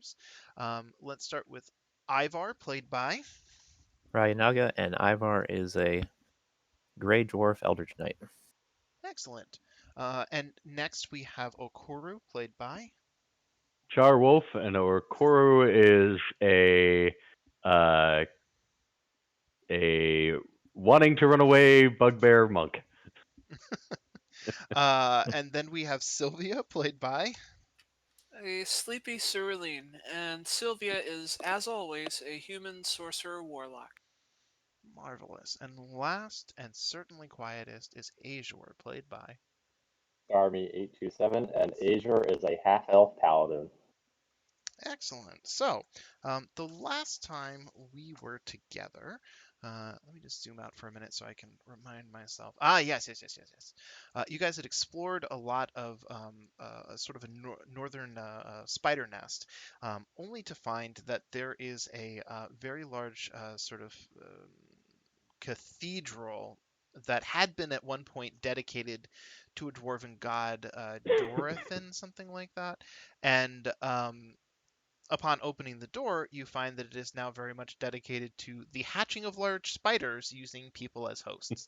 players. Let's start with Ivar, played by. Ryanaga, and Ivar is a Grey Dwarf Eldritch Knight. Excellent. And next we have Okuru, played by. Char Wolf, and Okoro is uh, a wanting to run away bugbear monk. And then we have Sylvia, played by. A sleepy cerulean, and Sylvia is, as always, a human sorcerer warlock. Marvelous. And last and certainly quietest is Azure, played by. Army827, and Azure is a half-elf paladin. Excellent. So, the last time we were together, let me just zoom out for a minute so I can remind myself. Ah, yes. You guys had explored a lot of sort of a northern spider nest, only to find that there is a very large sort of cathedral that had been at one point dedicated to a dwarven god, Dorathin, something like that. And upon opening the door, you find that it is now very much dedicated to the hatching of large spiders using people as hosts,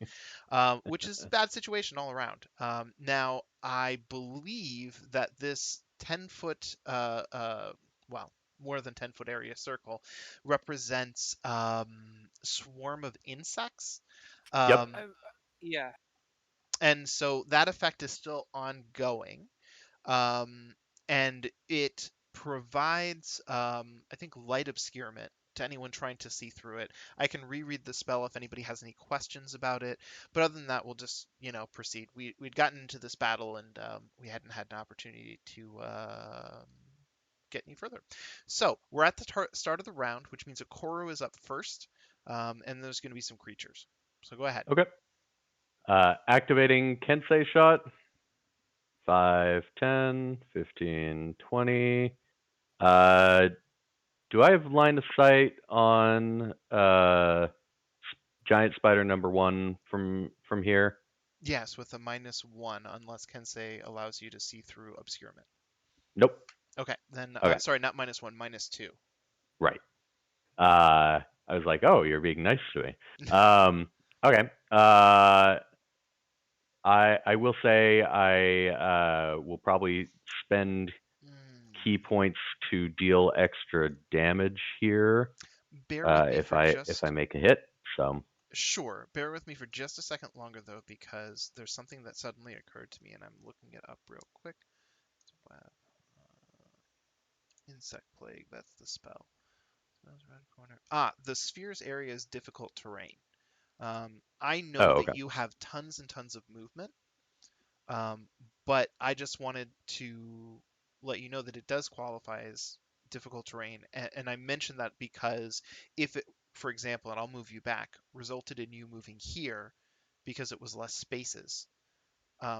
which is a bad situation all around. Now, I believe that this 10-foot, well, more than 10-foot area circle represents swarm of insects. Yep. Yeah. And so that effect is still ongoing. Um, and it provides, I think, light obscurement to anyone trying to see through it. I can reread the spell if anybody has any questions about it, but other than that, we'll just, proceed. We'd gotten into this battle and we hadn't had an opportunity to get any further. So we're at the start of the round, which means Okoro is up first, and there's going to be some creatures. So go ahead. Okay. Activating Kensei shot. 5, 10, 15, 20. Do I have line of sight on giant spider number 1 from here? Yes, with a -1, unless Kensei allows you to see through obscurement. Nope. Okay, then Okay. sorry, not -1, -2. Right. I was like, oh, you're being nice to me. Okay. I will say I will probably spend key points to deal extra damage here Bear with me if for I make a hit. So Sure. Bear with me for just a second longer, though, because there's something that suddenly occurred to me, and I'm looking it up real quick. Web, insect plague. That's the spell. Corner. The sphere's area is difficult terrain. I know oh, that okay. you have tons and tons of movement, but I just wanted to let you know that it does qualify as difficult terrain. And I mentioned that because if it, for example, and I'll move you back, resulted in you moving here because it was less spaces,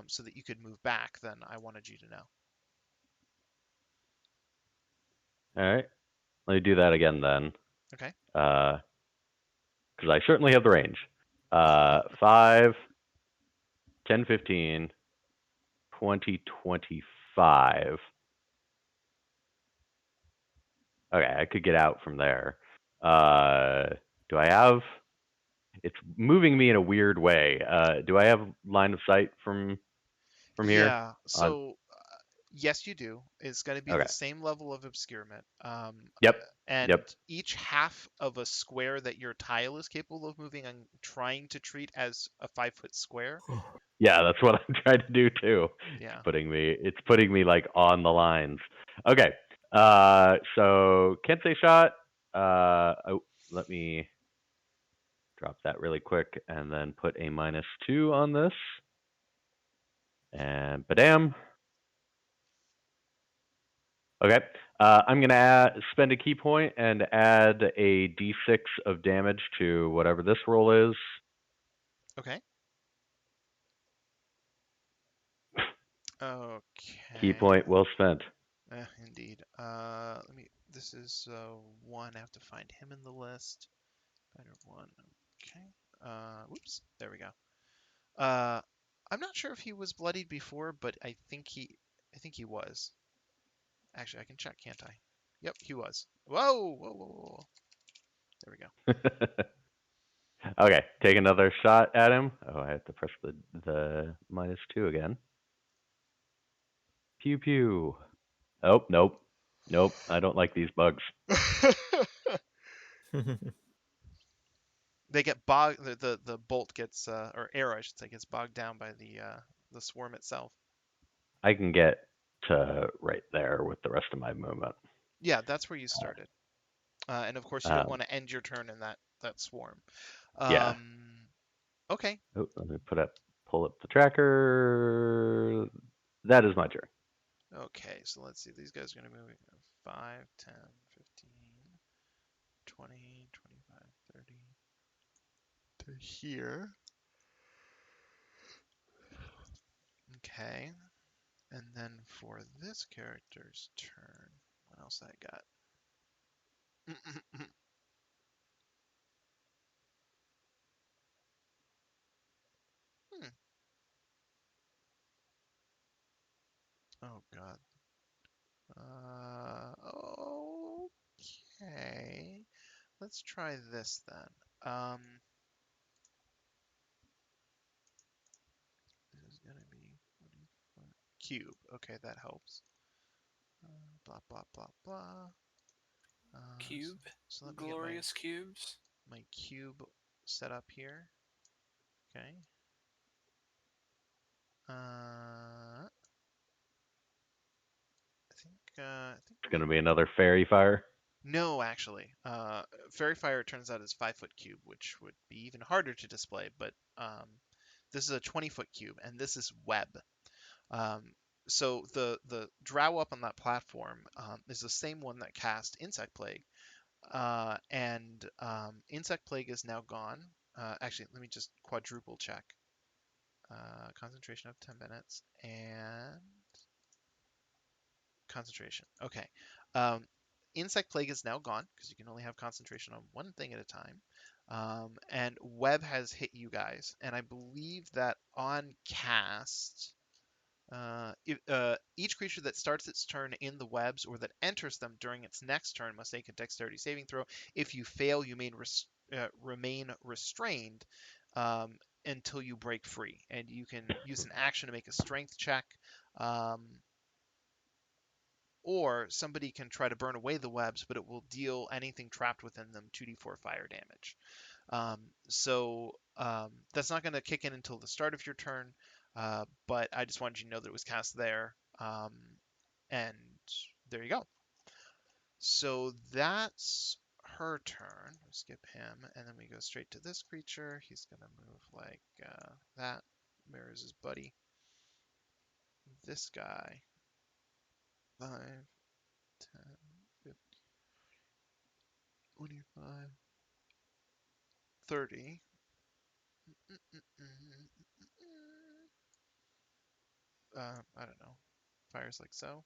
so that you could move back, then I wanted you to know. All right. Let me do that again then. Okay. Because I certainly have the range. 5, 10, 15, 20, 25. Okay, I could get out from there. Do I have? It's moving me in a weird way. Do I have line of sight from here? Yeah. So yes, you do. It's going to be Okay. the same level of obscurement. Yep. And Yep. each half of a square that your tile is capable of moving, I'm trying to treat as a 5-foot square. Yeah, that's what I'm trying to do too. Yeah. It's putting me like on the lines. Okay. So Kensei shot. Let me drop that really quick and then put a -2 on this. And badam. Okay. I'm going to spend a key point and add a d6 of damage to whatever this roll is. Okay. Okay. Key point well spent. Indeed. This is 1. I have to find him in the list. Better 1. Okay. Whoops. There we go. I'm not sure if he was bloodied before, but I think he was. Actually, I can check, can't I? Yep, he was. Whoa, whoa, whoa, whoa. There we go. Okay, take another shot at him. Oh, I have to press the -2 again. Pew pew. Oh, nope. Nope, I don't like these bugs. They get bogged. The bolt gets or arrow, I should say, gets bogged down by the swarm itself. I can get to right there with the rest of my movement. Yeah, that's where you started. And of course, you don't want to end your turn in that swarm. Yeah. Okay. Oh, let me pull up the tracker. That is my turn. Okay, so let's see. These guys are going to move 5, 10, 15, 20, 25, 30 to here. Okay. And then for this character's turn, what else I got? Hmm. Oh God. Okay. Let's try this then. This is gonna be 40 cube. Okay, that helps. Blah blah blah blah. Cube. So let me get Glorious cubes. my cube set up here. Okay. I think It's gonna be another fairy fire. no, actually. Fairy Fire turns out is 5-foot cube, which would be even harder to display, but this is a 20-foot cube, and this is web. Um, so the drow up on that platform is the same one that cast Insect Plague, and Insect Plague is now gone. Actually, let me just quadruple check. Concentration of 10 minutes and concentration. Okay. Insect Plague is now gone because you can only have concentration on one thing at a time. And Web has hit you guys. And I believe that on cast, each creature that starts its turn in the webs or that enters them during its next turn must make a dexterity saving throw. If you fail, you may remain restrained until you break free. And you can use an action to make a strength check. Or somebody can try to burn away the webs, but it will deal anything trapped within them 2d4 fire damage. That's not going to kick in until the start of your turn, but I just wanted you to know that it was cast there. And there you go. So that's her turn. We'll skip him, and then we go straight to this creature. He's going to move like that. Where is his buddy? This guy. 5, 10, 15, 25, 30. I don't know. Fires like so.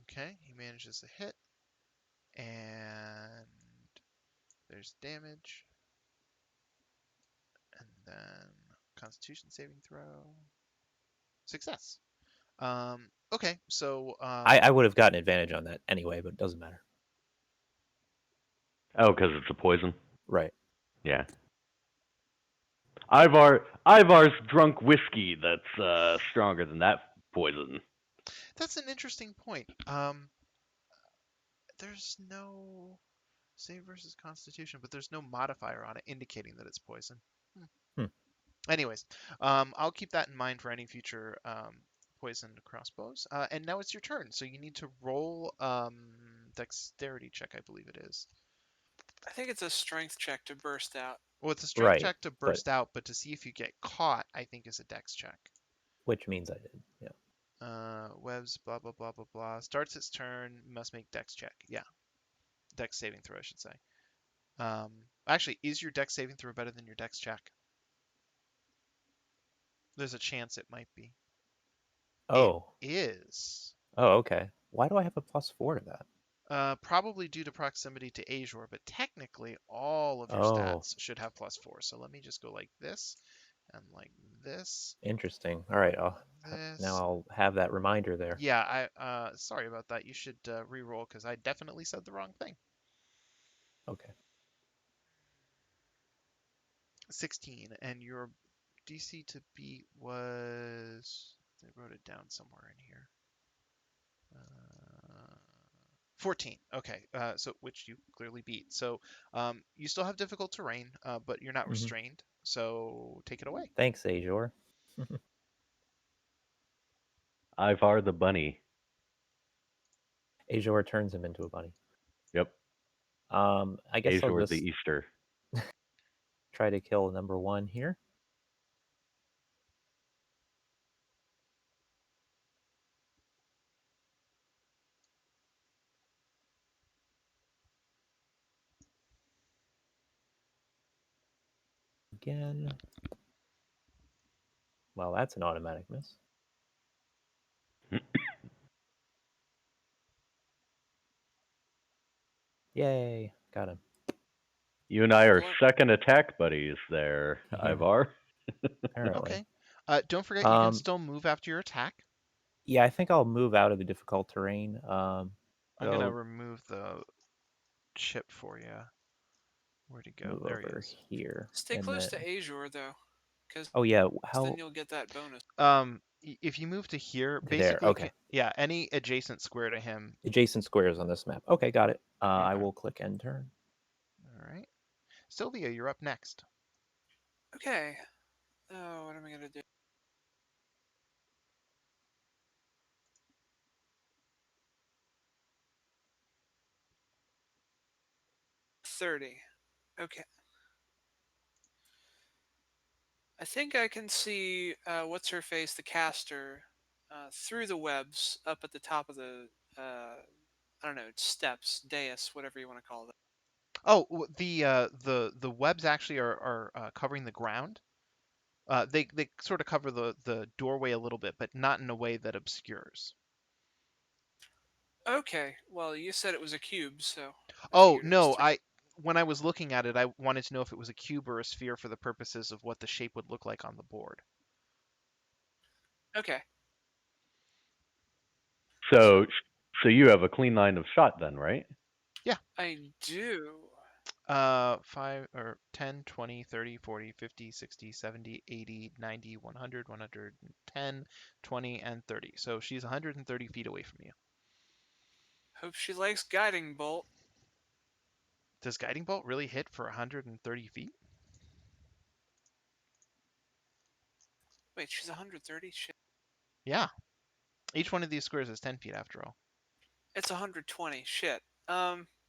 Okay, he manages a hit. And there's damage. And then Constitution saving throw. Success. Okay, so I would have gotten advantage on that anyway, but it doesn't matter. Oh, because it's a poison. Right. Yeah. Ivar's drunk whiskey that's stronger than that poison. that's an interesting point. There's no save versus Constitution, but there's no modifier on it indicating that it's poison. Anyways, I'll keep that in mind for any future poisoned crossbows. And now it's your turn, so you need to roll dexterity check, I believe it is. I think it's a strength check to burst out. Well, it's a strength Right, check to burst out, but to see if you get caught, I think is a dex check. which means I did. Yeah. Webs, blah blah blah blah blah. Starts its turn, must make dex check. Yeah, dex saving throw, I should say. Actually, is your dex saving throw better than your dex check? There's a chance it might be. Oh. It is. Oh, okay. Why do I have a +4 to that? Probably due to proximity to Azure, but technically all of your Oh. stats should have +4. So let me just go like this, and like this. Interesting. All right, This. now I'll have that reminder there. Yeah, sorry about that. You should re-roll because I definitely said the wrong thing. Okay. 16, and your DC to beat was. I wrote it down somewhere in here. 14. Okay, so which you clearly beat. So you still have difficult terrain, but you're not restrained. So take it away. Thanks, Azure. Ivar the bunny. Azure turns him into a bunny. Yep. I guess I'll Azure just the Easter. try to kill number 1 here. Again. Well, that's an automatic miss. Yay, got him. You and I are Hello. second attack buddies there, Yeah. Ivar. Apparently. Okay. Don't forget you can still move after your attack. Yeah, I think I'll move out of the difficult terrain. I'm gonna I'll remove the chip for you. Where'd he go? move There he over is. here. Stay and close then... to Azure though, because Oh yeah, then how... you'll get that bonus. If you move to here, There, basically, okay. yeah, any adjacent square to him. Adjacent squares on this map. Okay, got it. I Okay. will click end turn. All right. Sylvia, you're up next. Okay. Oh, what am I gonna do? 30. Okay. I think I can see what's her face, the caster, through the webs up at the top of the I don't know, steps, dais, whatever you want to call it. Oh, the webs actually are covering the ground. They sort of cover the doorway a little bit, but not in a way that obscures. Okay. Well, you said it was a cube, so I Oh figured it was no, three. when I was looking at it, I wanted to know if it was a cube or a sphere for the purposes of what the shape would look like on the board. Okay. So, so you have a clean line of shot then, right? I do. 5 or 10, 20, 30, 40, 50, 60, 70, 80, 90, 100, 110, 20, and 30. So she's 130 feet away from you. Hope she likes guiding bolt. Does Guiding Bolt really hit for 130 feet? Wait, she's 130. Shit. Yeah. Each one of these squares is 10 feet after all. It's 120. Shit.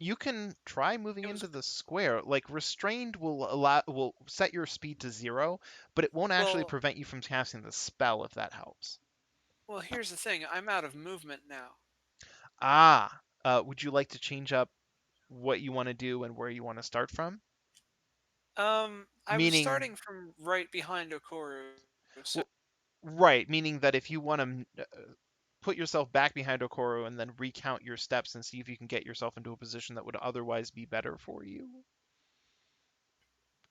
You can try moving It was into the square. Like restrained will set your speed to 0, but it won't actually well. prevent you from casting the spell if that helps. Well, here's the thing. I'm out of movement now. Ah, would you like to change up what you want to do and where you want to start from? I was Meaning, starting from right behind Okoru, so right, meaning that if you want to put yourself back behind Okoro and then recount your steps and see if you can get yourself into a position that would otherwise be better for you.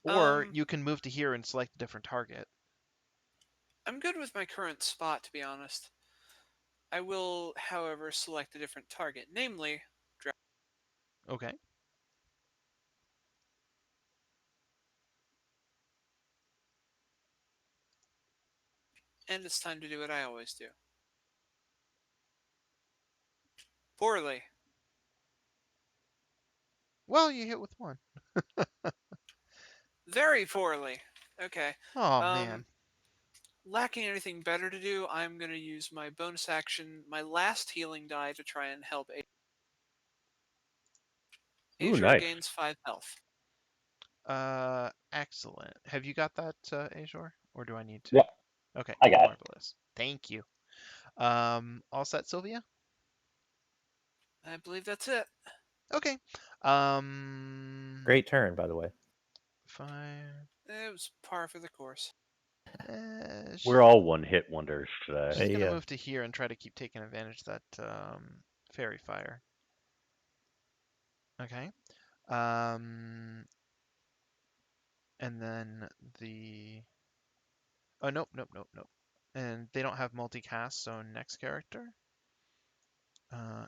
Or um, you can move to here and select a different target. I'm good with my current spot, to be honest. I will, however, select a different target, namely, Okay. and it's time to do what I always do. Poorly. Well, you hit with one. Very poorly. Okay. Oh, Um, man. lacking anything better to do, I'm going to use my bonus action, my last healing die, to try and help Ooh, Azure nice. gains 5 health. Excellent. Have you got that, Azure? Or do I need to? Yep, Okay, I got it. marvelous. Thank you. All set, Sylvia? I believe that's it. Okay. Great turn, by the way. 5. It was par for the course. We're all one-hit wonders today. She's gonna Yeah. move to here and try to keep taking advantage of that fairy fire. Okay. And then the Oh, nope, nope, nope, nope. And they don't have multicast, so next character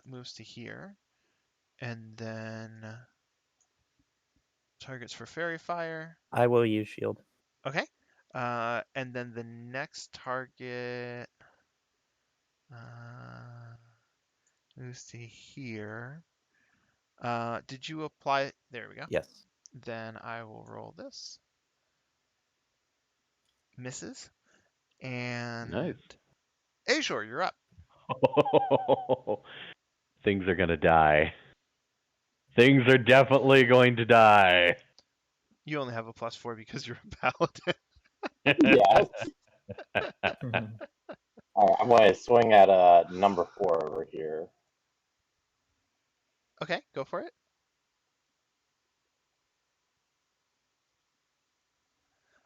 moves to here. And then targets for Fairy Fire. I will use shield. Okay. And then the next target moves to here. Did you apply? There we go. Yes. Then I will roll this. Misses. And Nice. Azure, you're up. Things are gonna die. Things are definitely going to die. You only have a +4 because you're a paladin. Yes. All right, I'm going to swing at number 4 over here. Okay, go for it.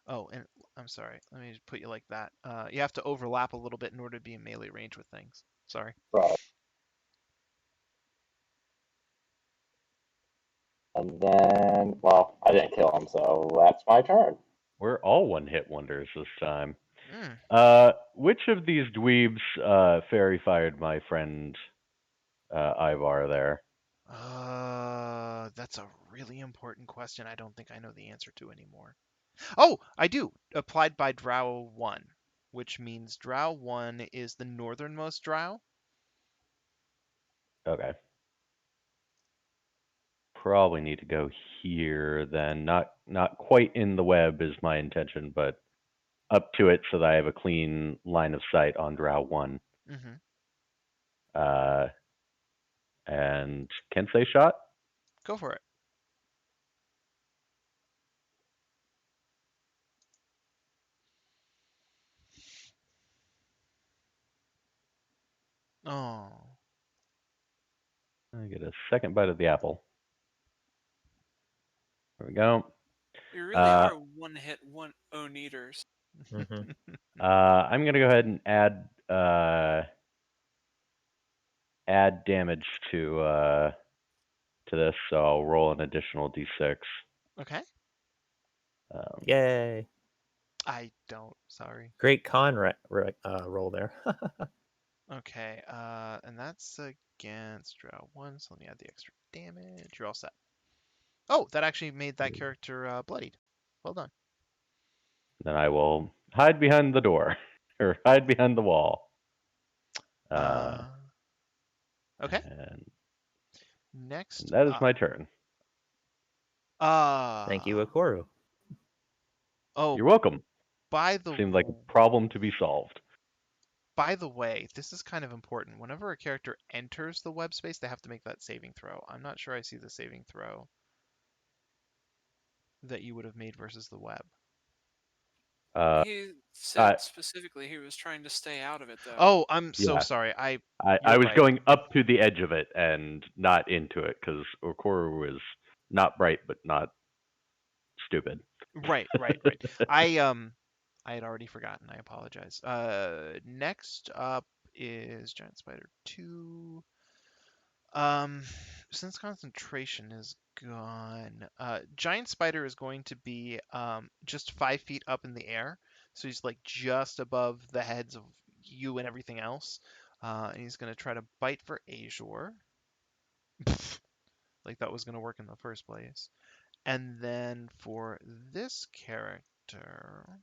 Oh, and I'm sorry. Let me just put you like that. You have to overlap a little bit in order to be in melee range with things. Sorry. Right. And then, well, I didn't kill him, so that's my turn. We're all one-hit wonders this time. Mm. Which of these dweebs fairy fired my friend Ivar there? That's a really important question. I don't think I know the answer to anymore. Oh, I do. Applied by Drow 1, which means Drow 1 is the northernmost Drow. Okay. Probably need to go here then. Not quite in the web is my intention, but up to it so that I have a clean line of sight on Drow 1. Mm-hmm. And Kensei shot? Go for it. Oh. I get a second bite of the apple. There we go. You really are one-hit, one-o-neaters. Mhm. I'm going to go ahead and add damage to this, so I'll roll an additional d6. Okay. Yay! I don't. Sorry. Great con roll there. Okay. And that's against Drow 1, so let me add the extra damage. You're all set. Oh, that actually made that character bloodied. Well done. Then I will hide behind the door, or hide behind the wall. Okay. And Next that is up. my turn. Thank you, Akoru. Oh, You're welcome. by the Seemed like a problem to be solved. way, this is kind of important. Whenever a character enters the web space, they have to make that saving throw. I'm not sure I see the saving throw that you would have made versus the web. He said specifically he was trying to stay out of it, though. Oh, I'm so Yeah. sorry. I You're was right. going up to the edge of it and not into it because Okoro was not bright but not stupid. Right. I had already forgotten. I apologize. Next up is Giant Spider 2. Since concentration is gone, Giant Spider is going to be just 5 feet up in the air, so he's like just above the heads of you and everything else, and he's going to try to bite for Azure, like that was going to work in the first place. And then for this character,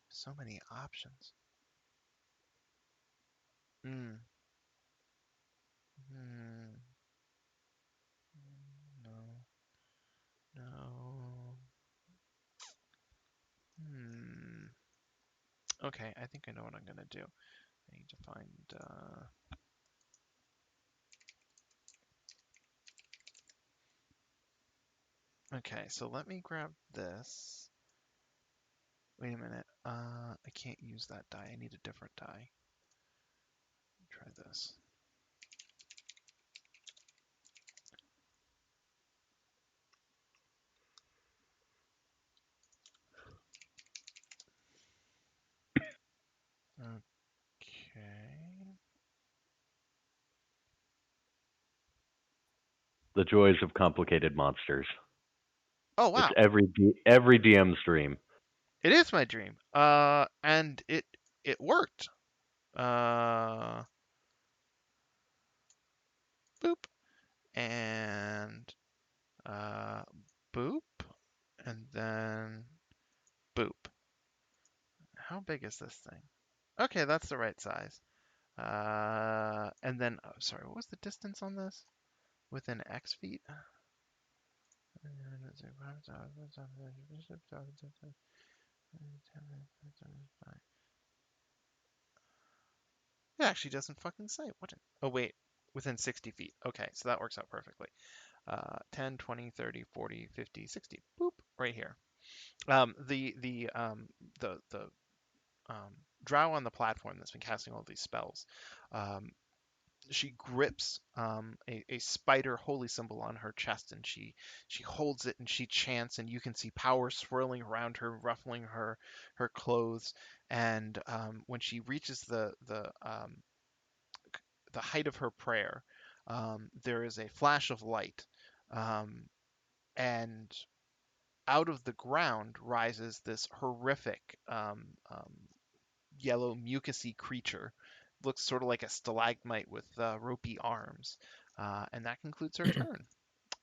so many options. Hmm. No. No. Hmm. Okay, I think I know what I'm gonna do. I need to find. Okay, so let me grab this. Wait a minute. I can't use that die. I need a different die. Try this. The joys of complicated monsters. Oh It's wow, every DM's dream. it is my dream. And it worked. Boop, and boop, and then boop. How big is this thing? Okay, that's the right size. And then, oh, sorry, what was the distance on this? Within X feet? It actually doesn't fucking say. Oh, wait. Within 60 feet. Okay, so that works out perfectly. 10, 20, 30, 40, 50, 60. Boop. Right here. The drow on the platform that's been casting all these spells, she grips a spider holy symbol on her chest, and she holds it and she chants, and you can see power swirling around her, ruffling her clothes. And when she reaches the height of her prayer, there is a flash of light, and out of the ground rises this horrific yellow mucusy creature. Looks sort of like a stalagmite with ropey arms. And that concludes her turn.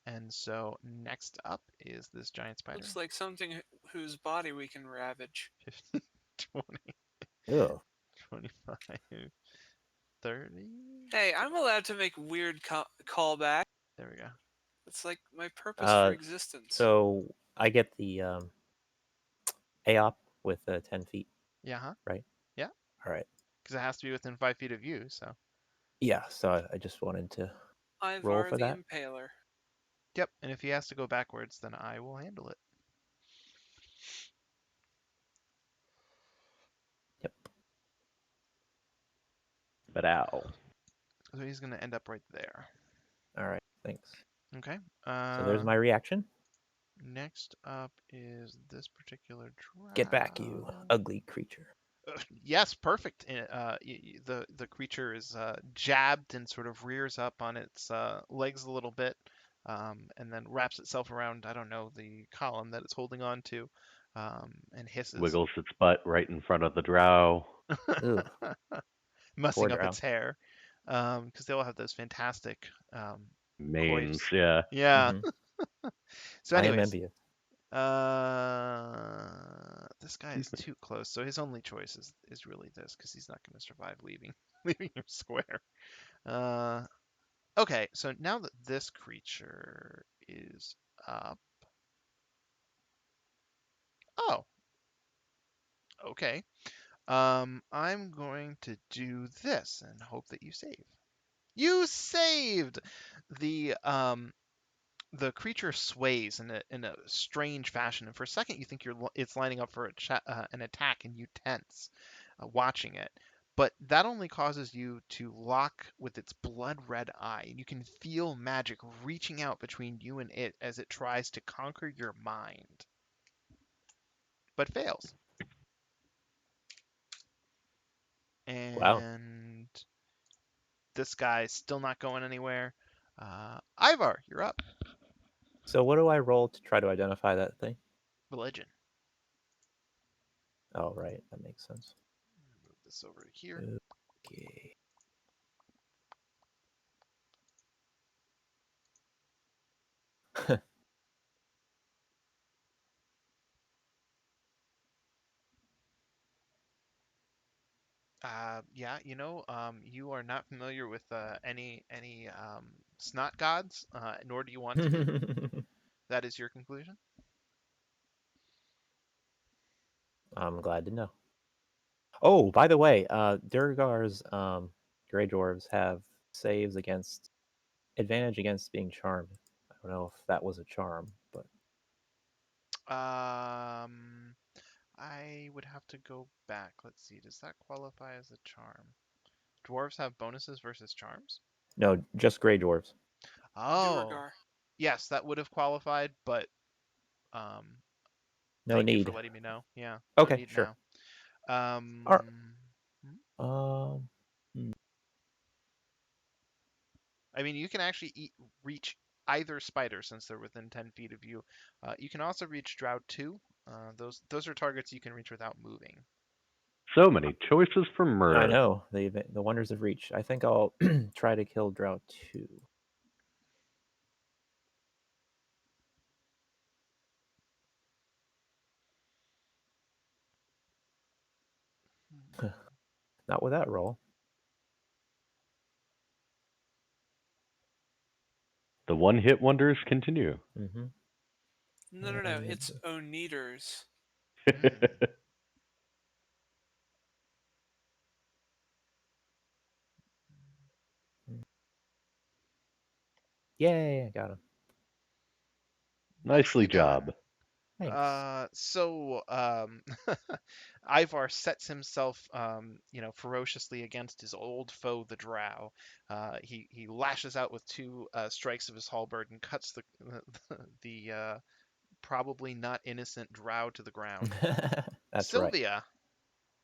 And so next up is this giant spider. Looks like something whose body we can ravage. 15, 20, Ew. 25, 30. Hey, I'm allowed to make weird callback. There we go. It's like my purpose for Uh, existence. So I get the AOP with 10 feet, Yeah, huh? right? Yeah. All right. Because it has to be within 5 feet of you, so. Yeah, so I just wanted to roll Ivar for the that. Impaler. Yep, and if he has to go backwards, then I will handle it. Yep. But ow. So he's going to end up right there. All right, thanks. Okay. So there's my reaction. Next up is this particular drow. Get back, you ugly creature. Yes, perfect. The creature is jabbed and sort of rears up on its legs a little bit, and then wraps itself around, I don't know, the column that it's holding on to, and hisses. Wiggles its butt right in front of the drow. Ooh, Mussing poor up drow. its hair, because they all have those fantastic Manes, coifs. yeah. Yeah. Mhm. So I am anyways, envious. this guy is too close, so his only choice is really this, because he's not going to survive leaving your square. Okay, so now that this creature is up. Oh, okay. I'm going to do this and hope that you save. You saved! The creature sways in a strange fashion, and for a second you think it's lining up for an attack, and you tense, watching it. But that only causes you to lock with its blood red eye, and you can feel magic reaching out between you and it as it tries to conquer your mind, but fails. Wow. And this guy's still not going anywhere. Ivar, you're up. So what do I roll to try to identify that thing? Religion. Oh, right, that makes sense. Move this over here. Okay. Yeah, you are not familiar with any snot gods, nor do you want to be. That is your conclusion? I'm glad to know. Oh, by the way, Durgar's Grey Dwarves have saves against advantage against being charmed. I don't know if that was a charm, but I would have to go back. Let's see. Does that qualify as a charm? Dwarves have bonuses versus charms? no, just Grey Dwarves. Oh, Duergar. yes, that would have qualified, but um, No thank you need. for letting me know. Yeah, no Okay, need sure. now. Ar- Hmm? hmm. I mean, you can actually reach either spider since they're within 10 feet of you. You can also reach Drow 2. Those are targets you can reach without moving. So many choices for murder. I know the wonders of reach. I think I'll try to kill Drow 2. Not with that roll. The one-hit wonders continue. Mm-hmm. No. It's Oneaters. Mm. Yay! I got him. Nicely done. job. Thanks. So Ivar sets himself, ferociously against his old foe, the Drow. He lashes out with two strikes of his halberd and cuts the probably not innocent Drow to the ground. That's right. Sylvia,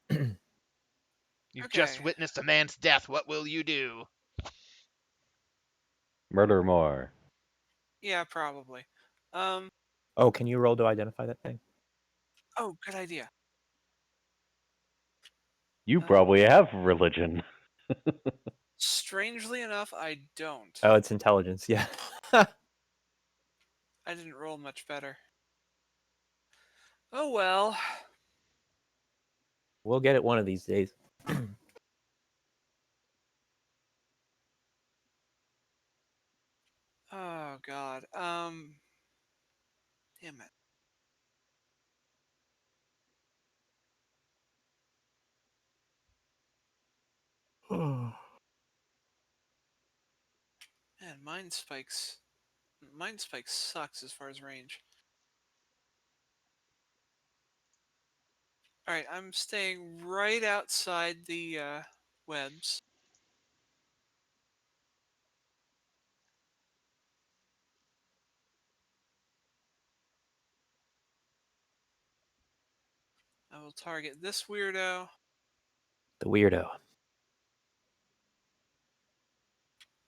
you've just Okay. witnessed a man's death. What will you do? Murder more. Yeah, probably. Um. Oh, can you roll to identify that thing? Oh, good idea. You probably have religion. Strangely enough, I don't. Oh, it's intelligence. Yeah. I didn't roll much better. Oh well. We'll get it one of these days. Oh God. Damn it. Man, Mind Spikes. Mind Spike sucks as far as range. All right, I'm staying right outside the webs. I will target this weirdo. The weirdo.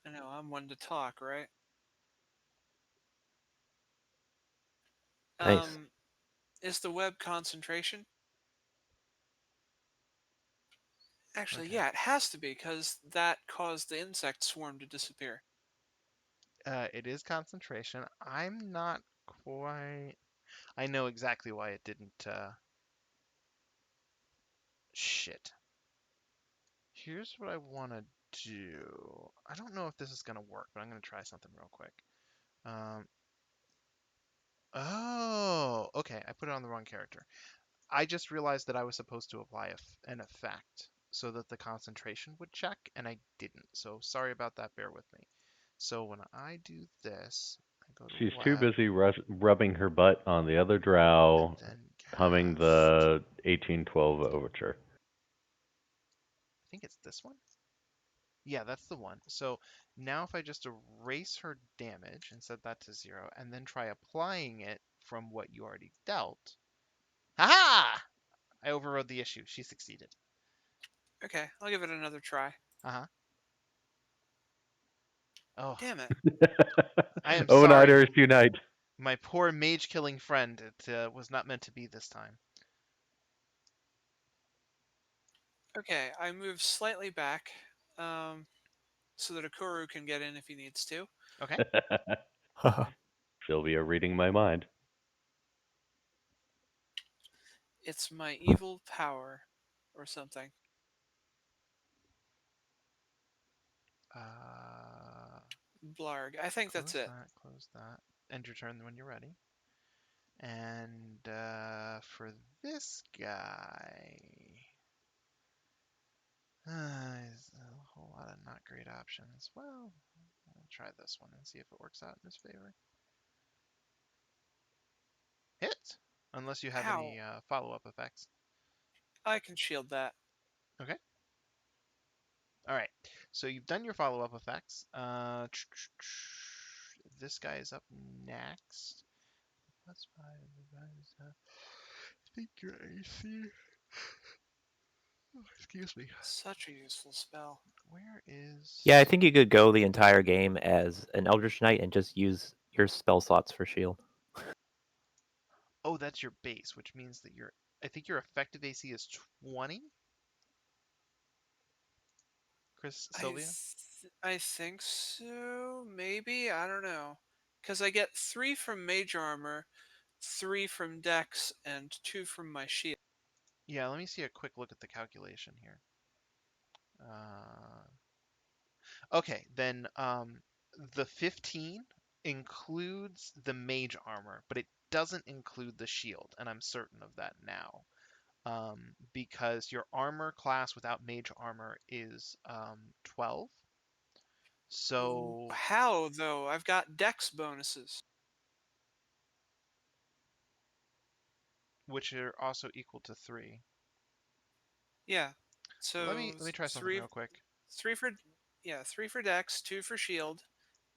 I know I'm one to talk, right? Nice. Is the web concentration? Actually, Okay. yeah, it has to be because that caused the insect swarm to disappear. It is concentration. I'm not quite. I know exactly why it didn't. Shit. Here's what I want to do. I don't know if this is going to work, but I'm going to try something real quick. Oh, okay. I put it on the wrong character. I just realized that I was supposed to apply an effect so that the concentration would check, and I didn't. So sorry about that. Bear with me. So when I do this, I go to She's too web busy rubbing her butt on the other drow, and then humming cast. the 1812 overture. I think it's this one. Yeah, that's the one. So now if I just erase her damage and set that to 0, and then try applying it from what you already dealt. Haha! I overrode the issue. She succeeded. Okay, I'll give it another try. Uh-huh. Oh, Damn it. I am sorry. Oweniders unite. My poor mage-killing friend. It was not meant to be this time. Okay, I move slightly back so that Akuru can get in if he needs to. Okay. Sylvia reading my mind. It's my evil power or something. Blarg. I think that's Close it. that, close that. End your turn when you're ready. And for this guy, there's a whole lot of not great options. Well, I'll try this one and see if it works out in his favor. Hit! Unless you have Ow. any follow-up effects. I can shield that. Okay. All right. So you've done your follow-up effects. This guy is up next. That's fine. I think your AC. Oh, he's Excuse me. Such a useful spell. Where is? Yeah, I think you could go the entire game as an Eldritch Knight and just use your spell slots for shield. Oh, that's your base, which means that I think your effective AC is 20. Sylvia? I think so. Maybe, I don't know. Because I get 3 from Mage Armor, 3 from Dex, and 2 from my shield. Yeah, let me see a quick look at the calculation here. Okay, then the 15 includes the mage armor, but it doesn't include the shield, and I'm certain of that now. Because your armor class without mage armor is 12. So, How, though? I've got Dex bonuses. which are also equal to 3. Yeah. Let So me try something 3 real quick. 3 for 3 for Dex, 2 for shield.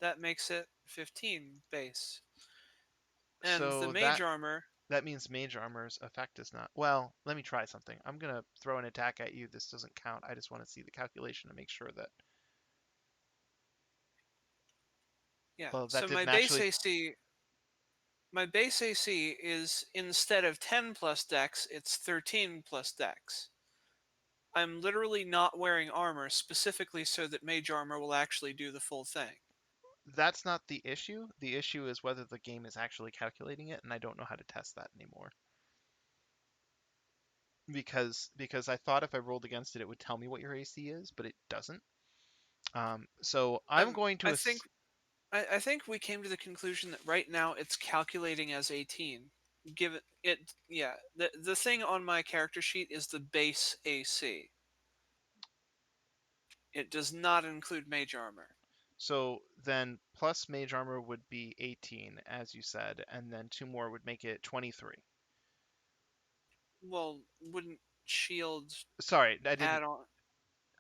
That makes it 15 base. And the So Mage Armor, that means mage armor's effect is not. Well, let me try something. I'm gonna throw an attack at you. This doesn't count. I just want to see the calculation to make sure that. yeah. Well, that So didn't actually. my base AC is, instead of 10 plus Dex, it's 13 plus Dex. I'm literally not wearing armor specifically so that Mage Armor will actually do the full thing. That's not the issue. The issue is whether the game is actually calculating it, and I don't know how to test that anymore. Because I thought if I rolled against it, it would tell me what your AC is, but it doesn't. So I'm going to. I think I think we came to the conclusion that right now it's calculating as 18. Given it, yeah, the thing on my character sheet is the base AC. It does not include Mage Armor. So then plus mage armor would be 18, as you said, and then 2 more would make it 23. Well, wouldn't shield Sorry, I didn't. add on?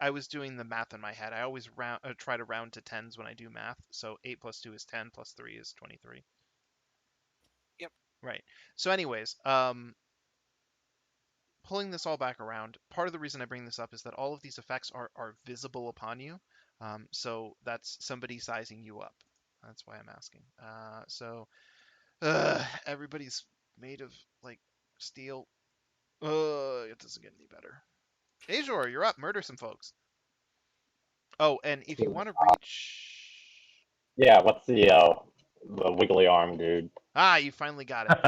I was doing the math in my head. I always try to round to tens when I do math. So 8 plus 2 is 10, plus 3 is 23. Yep. Right. So anyways, pulling this all back around, part of the reason I bring this up is that all of these effects are visible upon you. So that's somebody sizing you up. That's why I'm asking. Everybody's made of like steel. It doesn't get any better. Azor, you're up. Murder some folks. Oh, and if you want to reach. Yeah, what's the wiggly arm dude? Ah, you finally got it.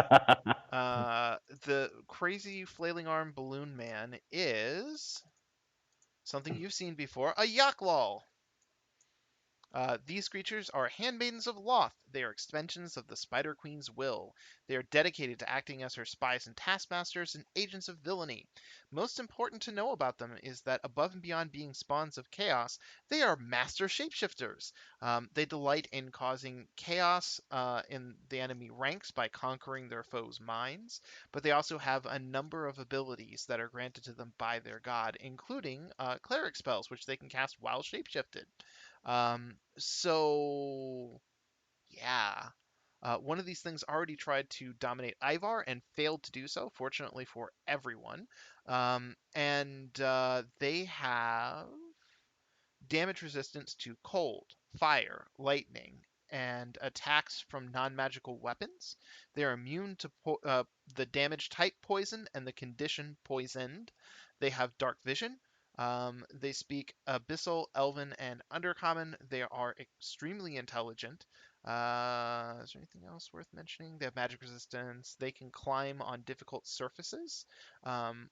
The crazy flailing arm balloon man is something you've seen before, a Yaklal. These creatures are handmaidens of Loth. They are extensions of the Spider Queen's will. They are dedicated to acting as her spies and taskmasters and agents of villainy. Most important to know about them is that above and beyond being spawns of chaos, they are master shapeshifters. They delight in causing chaos in the enemy ranks by conquering their foes' minds, but they also have a number of abilities that are granted to them by their god, including cleric spells, which they can cast while shapeshifted. So yeah. One of these things already tried to dominate Ivar and failed to do so, fortunately for everyone. And they have damage resistance to cold, fire, lightning, and attacks from non-magical weapons. They're immune to the damage type poison and the condition poisoned. They have dark vision. They speak Abyssal, Elven, and Undercommon. They are extremely intelligent. Is there anything else worth mentioning? They have magic resistance. They can climb on difficult surfaces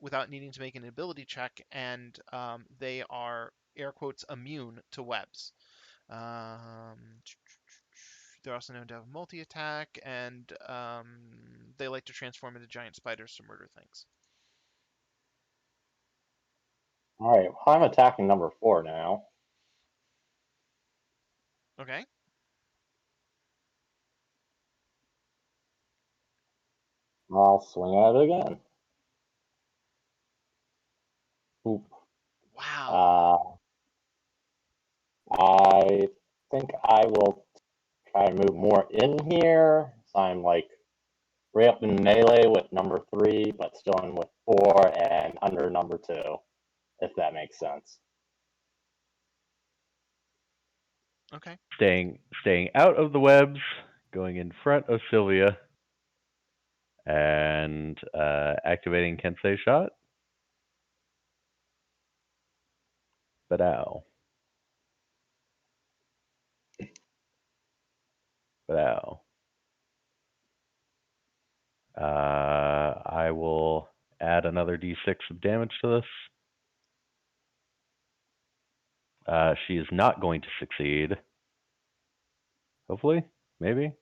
without needing to make an ability check, and they are air quotes immune to webs. Um, they're also known to have multi attack, and they like to transform into giant spiders to murder things. All right, well, I'm attacking number 4 now. Okay. I'll swing at it again. Oop. Wow. I think I will try to move more in here. So I'm like right up in melee with number 3, but still in with 4 and under number 2. if that makes sense. Okay. Staying out of the webs, going in front of Sylvia, and activating Kensei shot. Badow. Badow. I will add another d6 of damage to this. She is not going to succeed. Hopefully, maybe.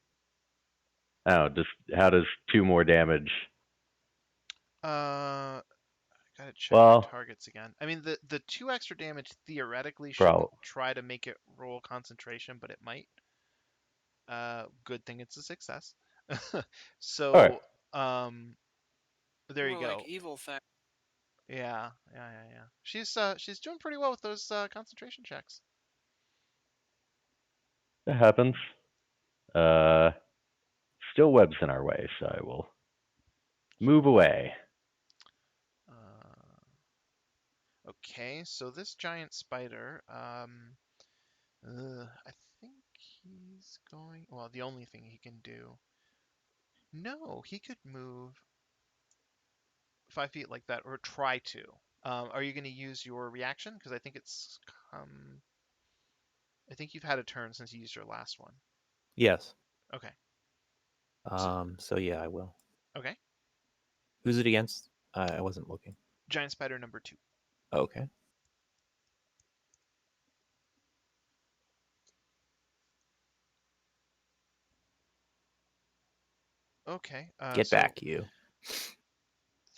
Oh, how does 2 more damage? I gotta check my Well, targets again. I mean, the 2 extra damage theoretically shouldn't Bro. try to make it roll concentration, but it might. Good thing it's a success. Okay. So, there you More like go. evil thing. Yeah. She's doing pretty well with those concentration checks. That happens. Still webs in our way, so I will move away. Okay, so this giant spider, I think he's going. Well, the only thing he can do. No, he could move 5 feet like that, or try to. Are you going to use your reaction? Because I think it's. I think you've had a turn since you used your last one. Yes. Okay. So yeah, I will. Okay. Who's it against? I wasn't looking. Giant spider number 2. Okay. Okay. Get So back, you.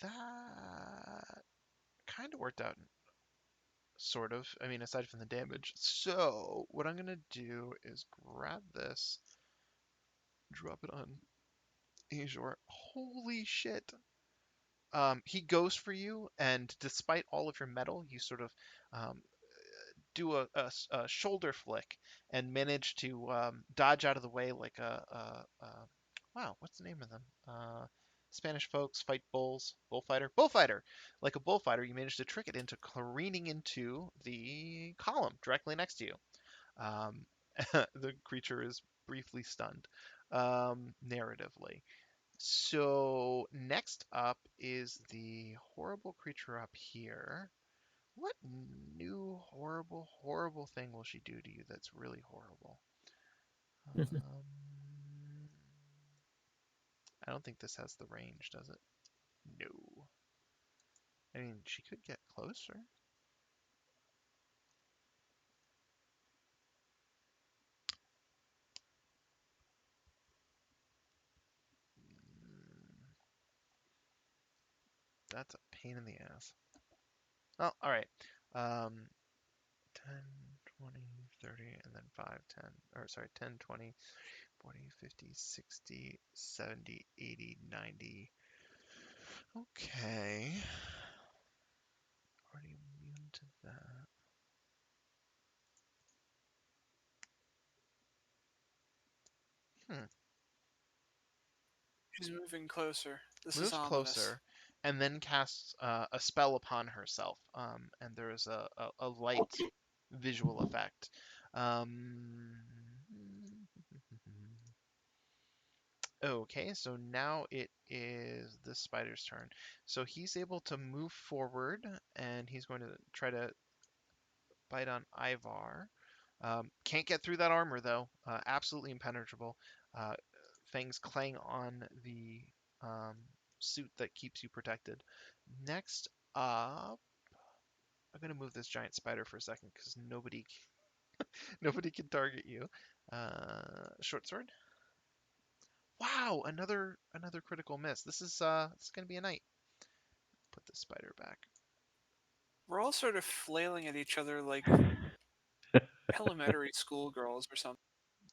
that kind of worked out, sort of. I mean, aside from the damage. So what I'm gonna do is grab this, drop it on Azure. Holy shit! He goes for you, and despite all of your metal, you sort of um, do a shoulder flick and manage to dodge out of the way like wow, what's the name of them? Spanish folks fight bulls. Bullfighter. Like a bullfighter, you manage to trick it into careening into the column directly next to you. Um, the creature is briefly stunned, narratively. So next up is the horrible creature up here. What new horrible thing will she do to you that's really horrible? I don't think this has the range, does it? No. I mean, she could get closer. That's a pain in the ass. Oh, all right. 10, 20, 30, and then 5, 10. Or sorry, 10, 20, 40, 50, 60, 70, 80, 90. Okay. Already immune to that. Hmm. She's moving closer. This is Moves ominous. closer, and then casts a spell upon herself. And there is a light visual effect. Um, okay, so now it is the spider's turn. So he's able to move forward, and he's going to try to bite on Ivar. Can't get through that armor though. Absolutely impenetrable. Uh, fangs clang on the um, suit that keeps you protected. Next up, I'm gonna move this giant spider for a second because nobody can target you. Short sword. Wow, another critical miss. This is gonna be a night. Put the spider back. We're all sort of flailing at each other like elementary school girls or something.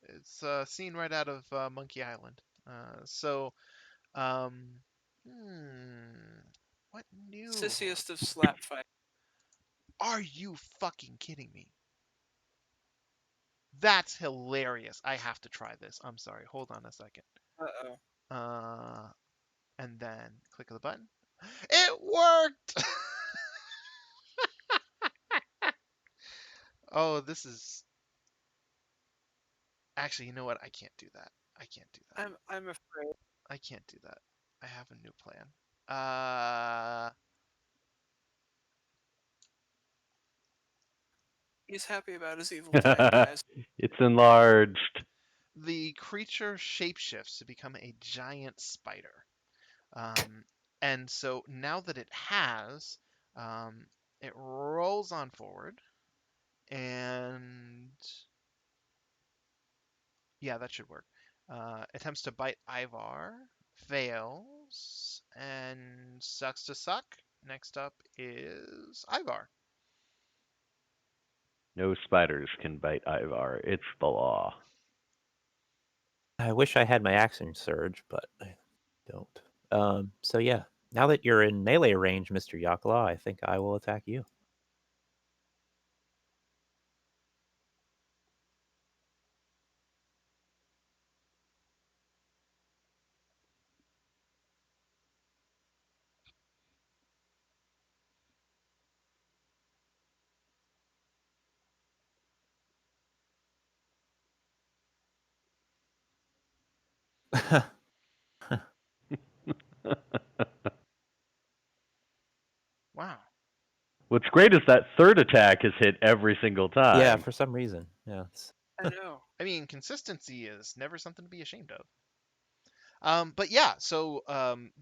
It's a scene right out of Monkey Island. So Um, hmm, what new horror? Sissiest of slap fight. Are you fucking kidding me? That's hilarious. I have to try this. I'm sorry. Hold on a second. Uh-oh. Uh, and then click the button. It worked! Oh, this is actually. You know what? I can't do that. I can't do that. I'm afraid. I can't do that. I have a new plan. Uh, He's happy about his evil plan, guys. It's enlarged. the creature shapeshifts to become a giant spider. Um, and so now that it has, um, it rolls on forward and yeah, that should work. Attempts to bite Ivar, fails, and sucks to suck. Next up is Ivar. No spiders can bite Ivar. It's the law. I wish I had my action surge, but I don't. So yeah, now that you're in melee range, Mr. Yakla, I think I will attack you. Wow. What's great is that third attack has hit every single Yeah, time. for some reason. Yeah. I know. I mean, consistency is never something to be ashamed of. But yeah, so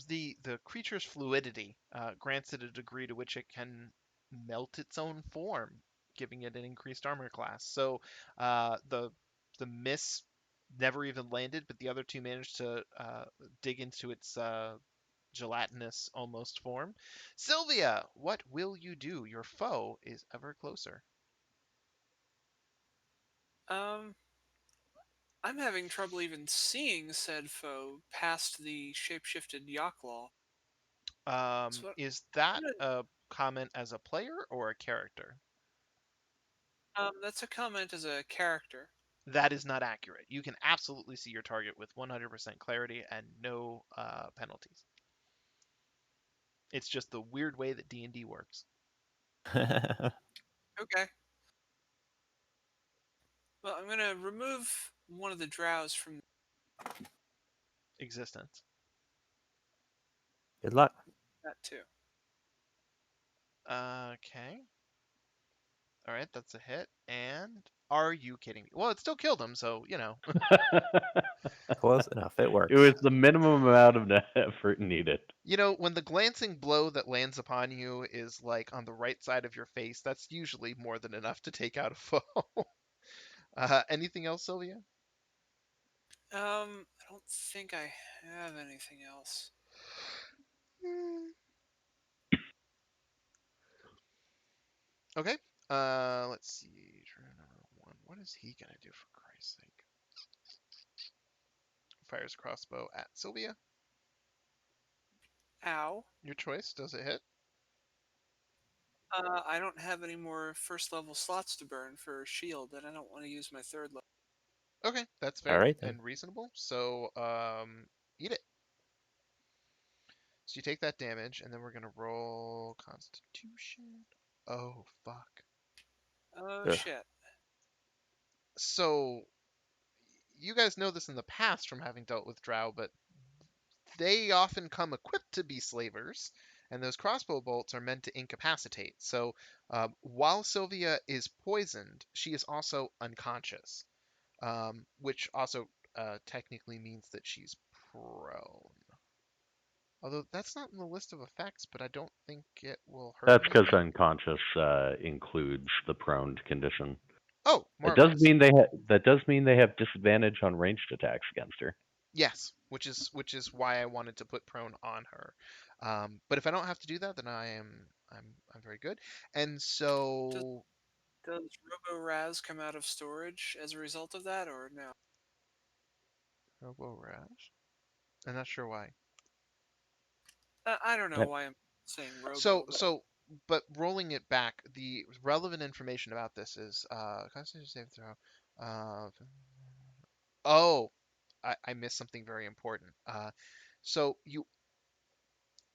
the creature's fluidity grants it a degree to which it can melt its own form, giving it an increased armor class. So the miss never even landed, but the other two managed to dig into its gelatinous almost form. Sylvia, what will you do? Your foe is ever closer. Um, I'm having trouble even seeing said foe past the shapeshifted Yaklaw. So Is I'm that gonna, a comment as a player or a character? that's a comment as a character. That is not accurate. You can absolutely see your target with 100% clarity and no penalties. It's just the weird way that D&D works. Okay. Well, I'm gonna remove one of the drows from Existence. Good luck. that too. Okay. All right, that's a hit. And are you kidding me? Well, it still killed him, so, you know. Close enough. It It was works. the minimum amount of effort needed. You know, when the glancing blow that lands upon you is like on the right side of your face, that's usually more than enough to take out a foe. Anything else, Sylvia? I don't think I have anything else. Hmm. Okay. Let's see. Drew number one. What is he gonna do for Christ's sake? Fires crossbow at Sylvia. Ow. Your choice. Does it hit? I don't have any more first level slots to burn for shield, and I don't want to use my third level. Okay, that's All fair right then. and reasonable. So, eat it. So you take that damage, and then we're gonna roll Constitution. Oh fuck. Oh Ugh. shit. So you guys know this in the past from having dealt with Drow, but they often come equipped to be slavers, and those crossbow bolts are meant to incapacitate. So while Sylvia is poisoned, she is also unconscious, which also technically means that she's prone. Although that's not in the list of effects, but I don't think it will hurt That's because anything. unconscious includes the prone condition. Oh, It does marvelous. mean that does mean they have disadvantage on ranged attacks against her. Yes, which is why I wanted to put prone on her. But if I don't have to do that, then I'm very good. And Does so does Robo Raz come out of storage as a result of that, or no? Robo Rash. I'm not sure why. I don't know That- why I'm saying So Robo, but so but rolling it back, the relevant information about this is Constitution save throw. Uh, oh, I missed something very important. So you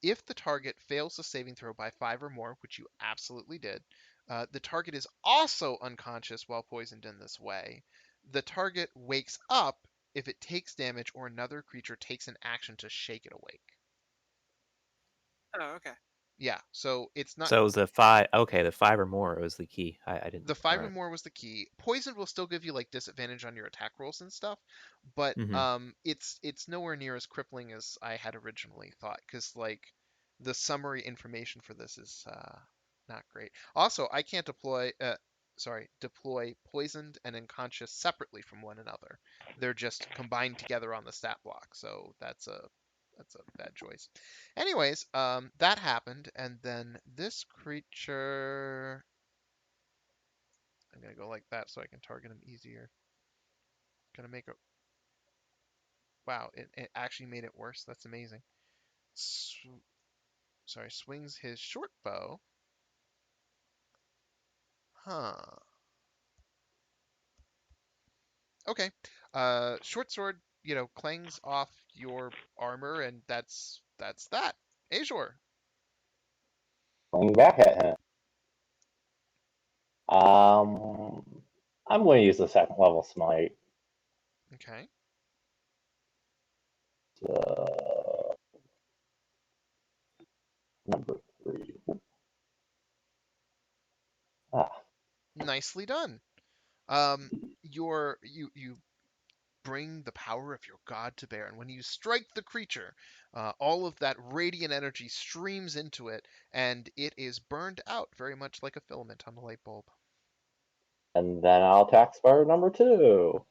if the target fails the saving throw by 5 or more, which you absolutely did, The target is also unconscious while poisoned in this way. The target wakes up if it takes damage or another creature takes an action to shake it awake. Oh, okay. Yeah, so it's not. So it was the 5. Okay, the 5 or more was the key. I didn't. The 5 or Alright. more was the key. Poison will still give you like disadvantage on your attack rolls and stuff, but Mhm. it's nowhere near as crippling as I had originally thought, because like the summary information for this is not great. Also, I can't deploy poisoned and unconscious separately from one another. They're just combined together on the stat block, so that's a bad choice. Anyways, that happened, and then this creature. I'm gonna go like that so I can target him easier. Gonna make a. Wow, it actually made it worse. That's amazing. Sorry, swings his short bow. Huh. Okay. Short sword, clangs off your armor, and that's that. Azure. Going back at him. I'm going to use the second level smite. Okay. Number 3. Ah, Nicely done. You bring the power of your god to bear, and when you strike the creature, all of that radiant energy streams into it, and it is burned out very much like a filament on a light bulb. and then I'll attack Spider number 2.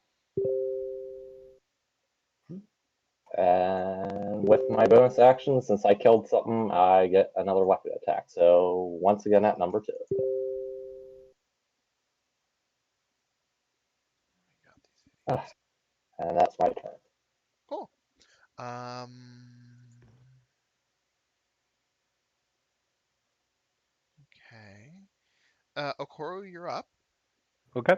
And with my bonus action, since I killed something, I get another weapon attack. So once again at number 2. Ah, and that's my turn. Cool. Okay. Okoro, you're up. Okay.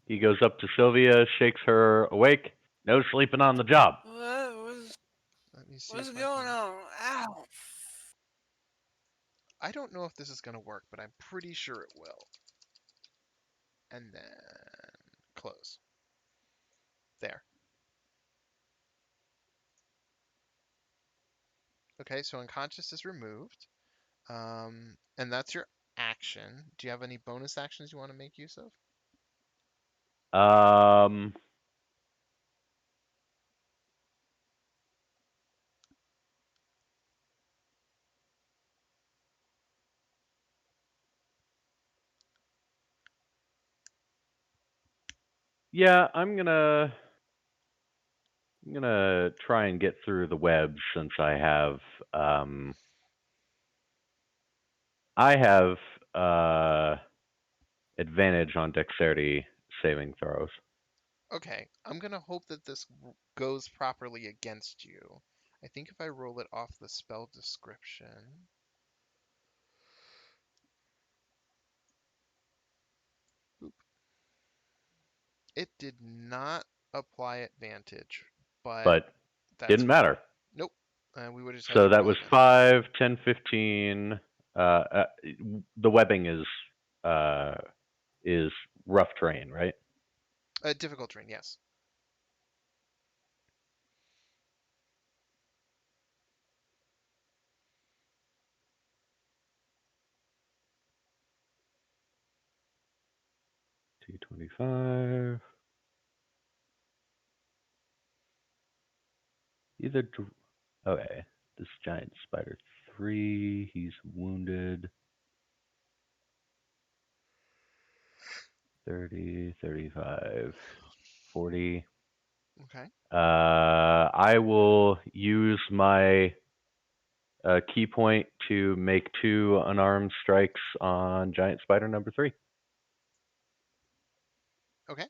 He goes up to Sylvia, shakes her awake. No sleeping on the job. Let me see What's if I going can. on? Ow! I don't know if this is gonna work, but I'm pretty sure it will. And then close. There. Okay, so unconscious is removed. And that's your action. Do you have any bonus actions you want to make use of? Um, yeah, I'm gonna try and get through the webs since um I have advantage on dexterity saving throws. Okay, I'm gonna hope that this goes properly against you. I think if I roll it off the spell description. Oop, it did not apply advantage, but But that's didn't matter. fine. Nope. We would just have So to that roll was again. 5, 10, 15. The webbing is rough terrain, right? Difficult terrain, yes. 225. Either. Okay. This giant spider 3. He's wounded. 30, 35, 40. Okay. I will use my key point to make 2 unarmed strikes on giant spider number 3. Okay.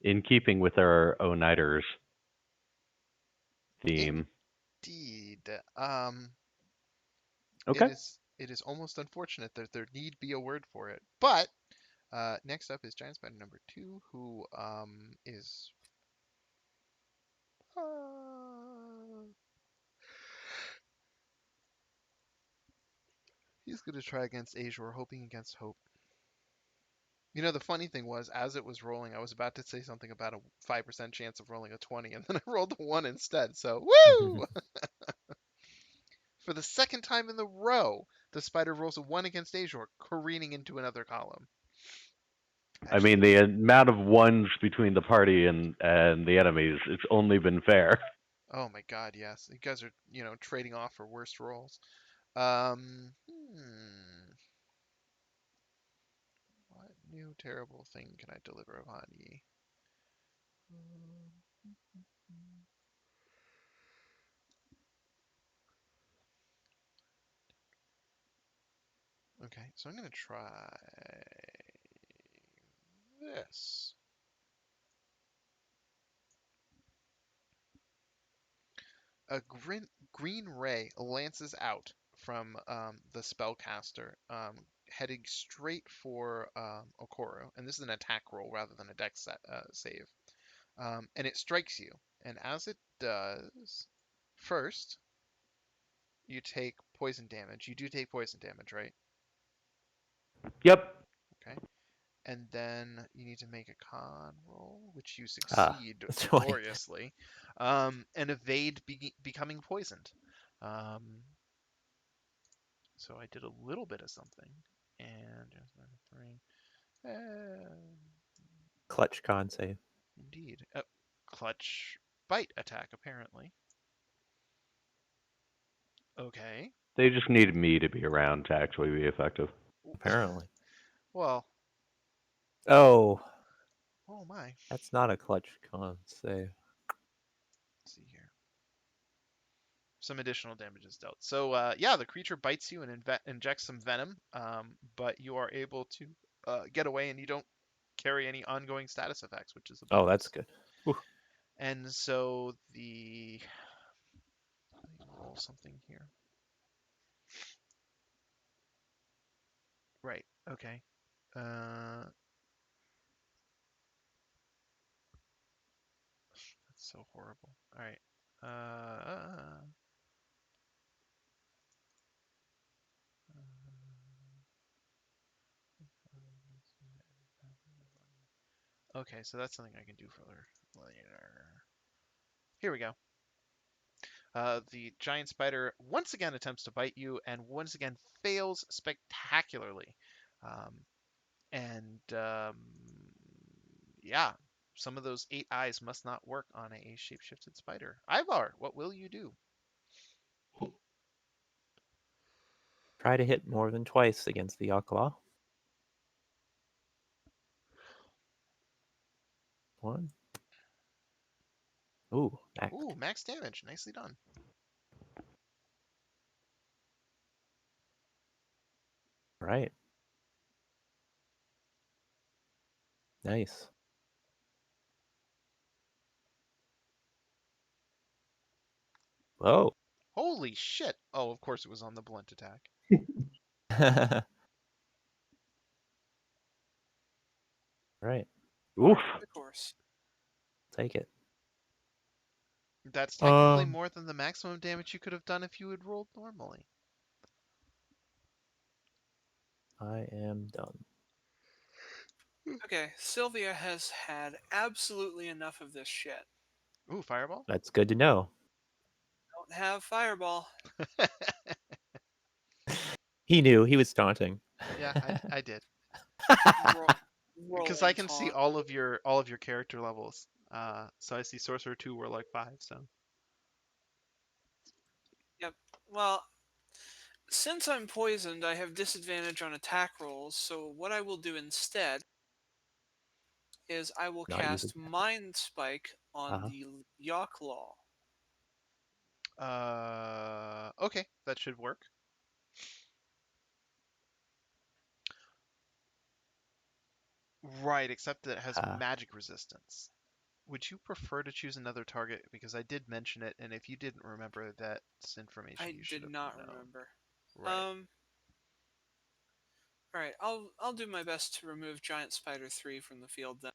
in keeping with our O-Nighters theme. Indeed. Okay. It is almost unfortunate that there need be a word for it. But next up is Giant Spider number 2, who is he's gonna try against Azure, hoping against hope. You know, the funny thing was, as it was rolling, I was about to say something about a 5% chance of rolling a 20, and then I rolled a 1 instead. So, woo! For the second time in the row, the spider rolls a 1 against Azure, careening into another column. I mean, the amount of ones between the party and the enemies, it's only been fair. Oh my god, yes. You guys are, trading off for worst rolls. What new terrible thing can I deliver upon ye? Okay, so I'm going to try this. A green ray lances out from the spellcaster, heading straight for Okoro, and this is an attack roll rather than a dex save. And it strikes you, and as it does, first you take poison damage. You do take poison damage, right? Yep. Okay. And then you need to make a con roll, which you Ah, succeed 20. gloriously, and evade becoming poisoned. So I did a little bit of something, and there's my 3. Clutch con save. Indeed, clutch bite attack apparently. Okay. They just needed me to be around to actually be effective. Apparently. Well, Oh, oh my. that's not a clutch con save. Let's see here. Some additional damage is dealt. So yeah, the creature bites you and injects some venom, but you are able to get away, and you don't carry any ongoing status effects, which is a bonus. Oh, that's good. Whew. And so let me roll something here. Right. Okay. That's so horrible. All right. Okay, so that's something I can do for later. Here we go. The giant spider once again attempts to bite you and once again fails spectacularly. And yeah, some of those 8 eyes must not work on a shapeshifted spider. Ivar, what will you do? Try to hit more than twice against the Yakla. 1. Ooh, max. Ooh, max damage. Nicely done. Right. Nice. Whoa. Holy shit. Oh, of course it was on the blunt attack. Right. Oof. Of course. Take it. That's technically Um, more than the maximum damage you could have done if you had rolled normally. I am done. Okay, Sylvia has had absolutely enough of this shit. Ooh, fireball? That's good to know. Don't have fireball. He knew. He was taunting. Yeah, I did. Ro- Because roll I and can see taunt. all of your character levels. So I see Sorcerer 2 were like 5, so. Yep. Well, since I'm poisoned, I have disadvantage on attack rolls, so what I will do instead is I will Not use cast it. Mind Spike on Uh-huh. the Yawklaw. Okay, that should work. Right, except that it has Ah. magic resistance. Would you prefer to choose another target? Because I did mention it, and if you didn't remember, that's information I you should did have not known. remember. Right. All right, I'll do my best to remove Giant Spider 3 from the field then.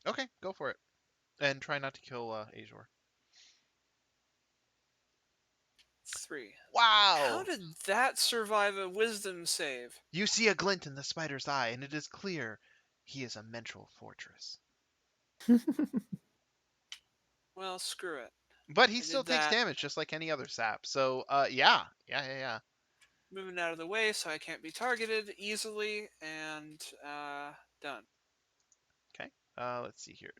Okay, go for it. And try not to kill Azor. 3. Wow! How did that survive a wisdom save? You see a glint in the spider's eye, and it is clear he is a mental fortress. Well, screw it. But he I still did takes that. damage just like any other sap. So, yeah. Moving out of the way so I can't be targeted easily, and done. Okay. Let's see here.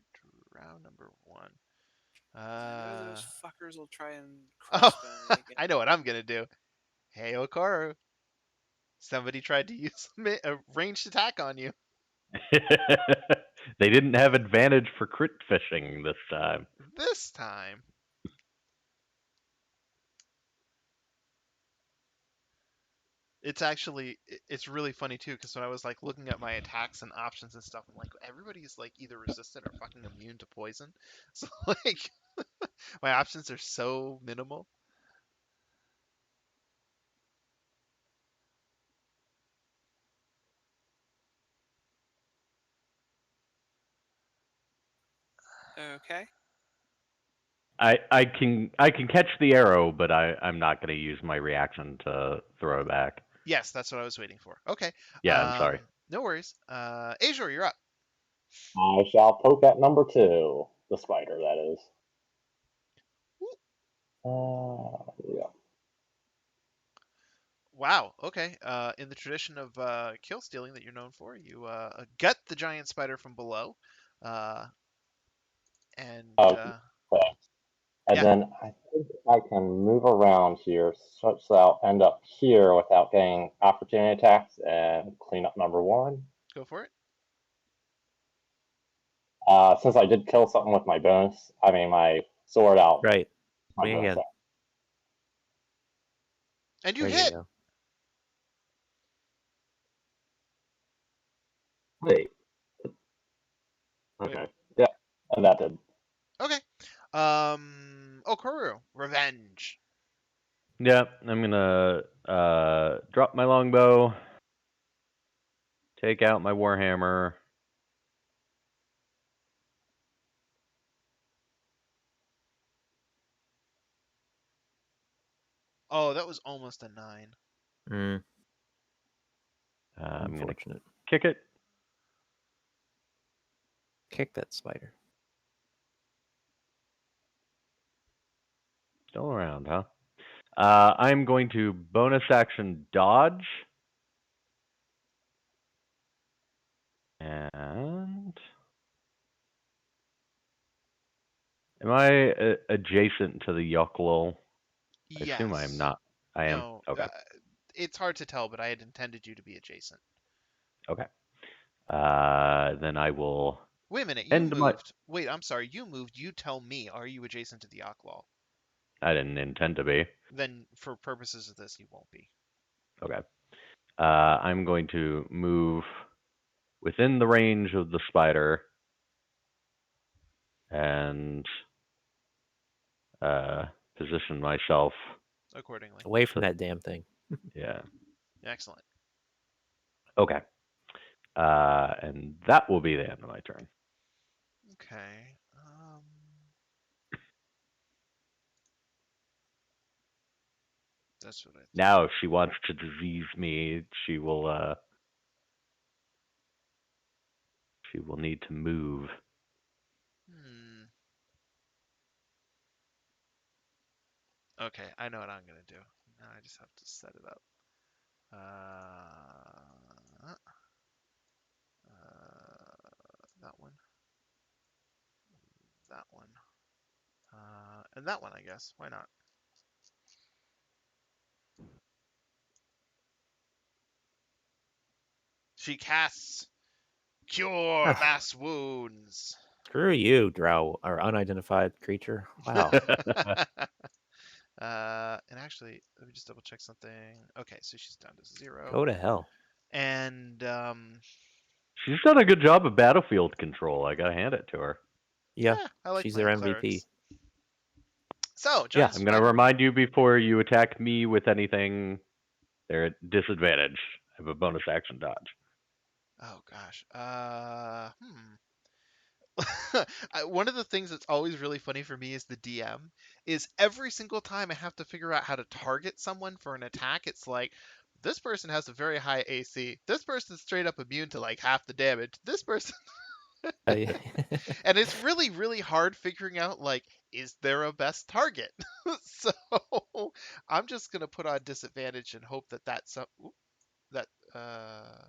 Round number 1. I know those fuckers will try and Oh, crossbow me again. I know what I'm gonna do. Hey, Okaru. Somebody tried to use a ranged attack on you. They didn't have advantage for crit fishing this time. This time. It's actually, it's really funny too, because when I was like looking at my attacks and options and stuff, I'm like, everybody's like either resistant or fucking immune to poison. So like, my options are so minimal. Okay. I can catch the arrow, but I'm not going to use my reaction to throw it back. Yes, that's what I was waiting for. Okay. Yeah, I'm sorry. No worries. Azure, you're up. I shall poke at number 2, the spider, that is. Yeah. Wow. Okay. In the tradition of kill stealing that you're known for, you gut the giant spider from below, and Okay. And yeah, then I think I can move around here such that I'll end up here without getting opportunity attacks and clean up number 1. go for it. Since I did kill something with my bonus, I mean my sword out. Right. My Swing bonus again. And you There hit. you go. Wait. Wait. Okay. Yeah. And that did. Okay. Okaru, revenge. Yeah, I'm gonna drop my longbow, take out my warhammer. Oh, that was almost a 9. Mm, I'm gonna unfortunate. kick it. Kick that spider. Still around, huh? I'm going to bonus action dodge. And am I adjacent to the Yoklol? I assume I am Yes. not. I am. No. Okay. It's hard to tell, but I had intended you to be adjacent. Okay. Then I will Wait a minute. You end my. moved. Wait, I'm sorry. You moved. You tell me. Are you adjacent to the Oklal? I didn't intend to be. Then, for purposes of this, you won't be. Okay. I'm going to move within the range of the spider and position myself. Accordingly. Away from that damn thing. Yeah. Excellent. Okay. And that will be the end of my turn. Okay. That's what I thought. Now, if she wants to disease me, she will need to move. Okay, I know what I'm gonna do. Now I just have to set it up. That one. That one. And that one, I guess. Why not? She casts Cure Mass Wounds. Screw you, Drow, or unidentified creature. Wow. And actually, let me just double check something. Okay, so she's down to 0. Go to hell. And She's done a good job of battlefield control. I gotta hand it to her. Yeah, I like she's playing their clerics. MVP. So, Yeah, giant I'm gonna spider. remind you before you attack me with anything. They're at disadvantage. I have a bonus action dodge. Oh gosh. One of the things that's always really funny for me as the DM is every single time I have to figure out how to target someone for an attack, it's like this person has a very high AC. This person's straight up immune to like half the damage. This person Yeah. and it's really really hard figuring out like is there a best target? So I'm just going to put on disadvantage and hope that that uh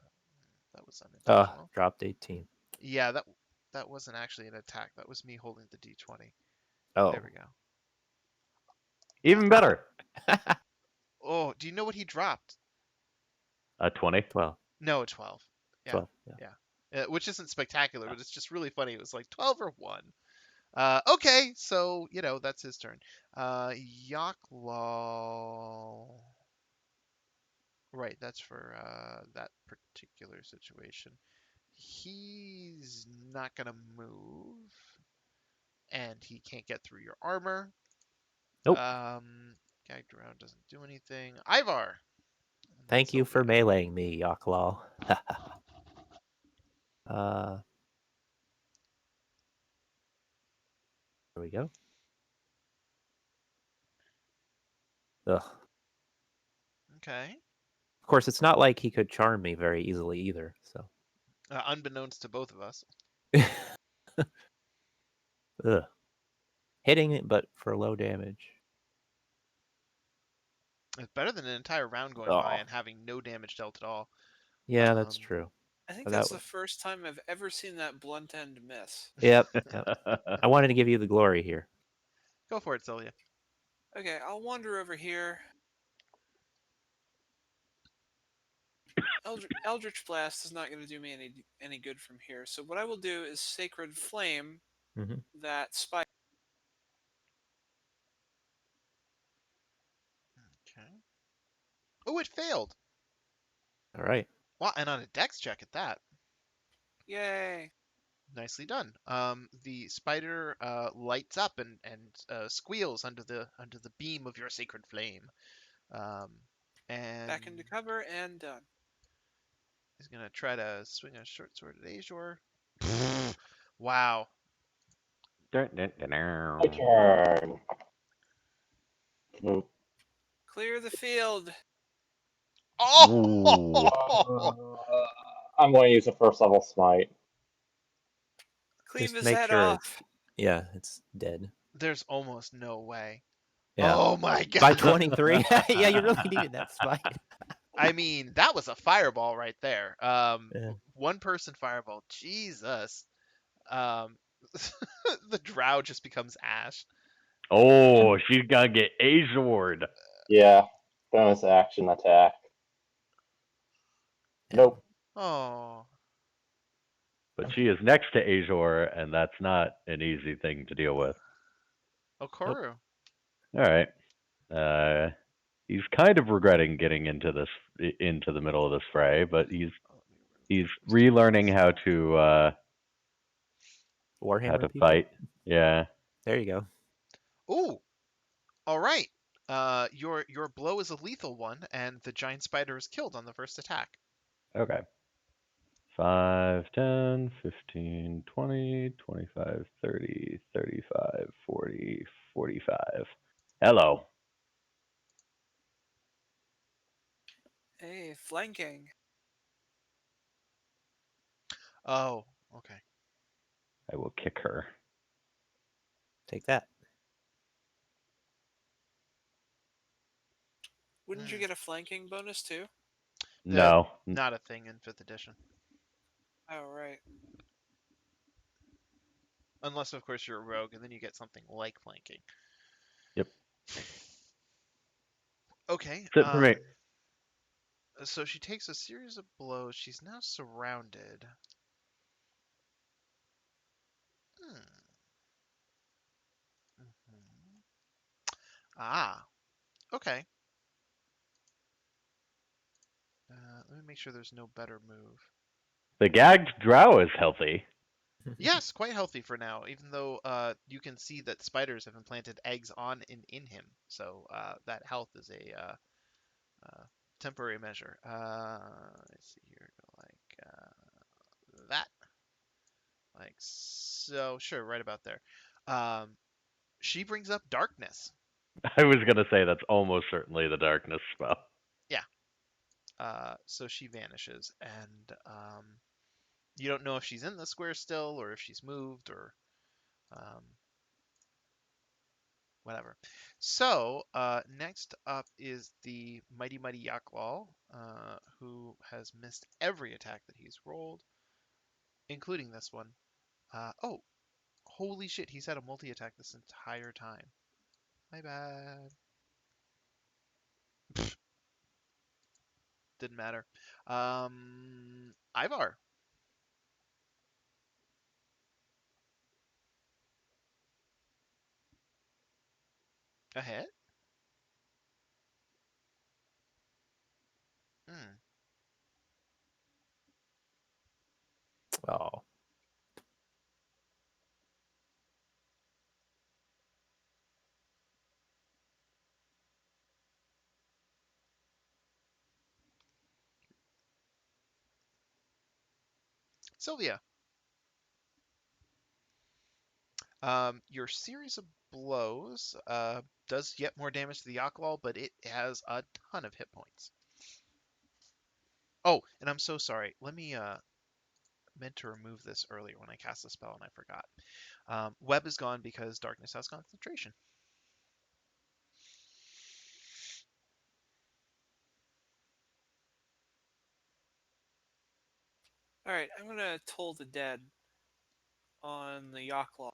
that was unintentional. Dropped 18. Yeah, that wasn't actually an attack. That was me holding the D20. Oh. There we go. Even better. Oh, do you know what he dropped? A 20. 12. No, 12. Yeah, 12. Yeah. yeah. Which isn't spectacular, but it's just really funny. It was like 12 or 1. Okay, so, that's his turn. Yaklaw. Right, that's for that particular situation. He's not going to move, and he can't get through your armor. Nope. Gagged around doesn't do anything. Ivar. And then Thank you for Sylvia. meleeing me, Yaklaw. There we go. Ugh. Okay. Of course, it's not like he could charm me very easily either, so. Unbeknownst to both of us. Ugh. Hitting it, but for low damage. It's better than an entire round going by Oh. and having no damage dealt at all. Yeah, that's true. I think That that's the was- first time I've ever seen that blunt end miss. Yep. I wanted to give you the glory here. Go for it, Sylvia. Okay, I'll wander over here. Eldritch Blast is not going to do me any good from here. So what I will do is Sacred Flame Mm-hmm. that spike. Okay. Oh, it failed. All right. Wow, and on a dex check at that. Yay! Nicely done. The spider lights up and squeals under the beam of your sacred flame. And Back into cover and done. he's gonna try to swing a short sword at Azure. Wow. My turn. Mm. Clear the field. Oh! I'm going to use a first level smite. Cleave Just his make head sure off. Yeah, it's dead. There's almost no way. Yeah. Oh my god. By 23? Yeah, you really needed that spike. I mean, that was a fireball right there. Yeah. One person fireball. Jesus. The drow just becomes ash. Oh, she's gonna get Azured. Yeah, bonus action attack. Yeah. Nope. Oh. But she is next to Azure, and that's not an easy thing to deal with. Okoru. All right. He's kind of regretting getting into the middle of this fray, but he's relearning how to Warhammer people. fight. Yeah. There you go. Ooh. All right. Your blow is a lethal one, and the giant spider is killed on the first attack. Okay. 5, 10, 15, 20, 25, 30, 35, 40, 45. Hello. Hey, flanking. Oh. Okay. I will kick her. Take that. Wouldn't you get a flanking bonus too? No. Not a thing in 5th edition. Oh, right. Unless, of course, you're a rogue, and then you get something like flanking. Yep. Okay. That's it for me. So she takes a series of blows. She's now surrounded. Mhm. Ah. Okay. Let me make sure there's no better move. The gagged drow is healthy. Yes, quite healthy for now, even though you can see that spiders have implanted eggs on and in him. So that health is a temporary measure. Let's see here, go like that. Like so, sure, right about there. Um, she brings up darkness. I was gonna say that's almost certainly the darkness spell. Yeah. So she vanishes, and you don't know if she's in the square still, or if she's moved, or um, whatever. So next up is the Mighty Mighty Yaklal, who has missed every attack that he's rolled, including this one. Oh, holy shit! He's had a multi-attack this entire time. My bad. Didn't matter. Ivar. Ahead? Hmm. Oh, Sylvia. Your series of blows does yet more damage to the Yaklal, but it has a ton of hit points. Oh, and I'm so sorry. Let me meant to remove this earlier when I cast the spell and I forgot. Web is gone because darkness has concentration. All right, I'm gonna toll the dead on the Yaklaw.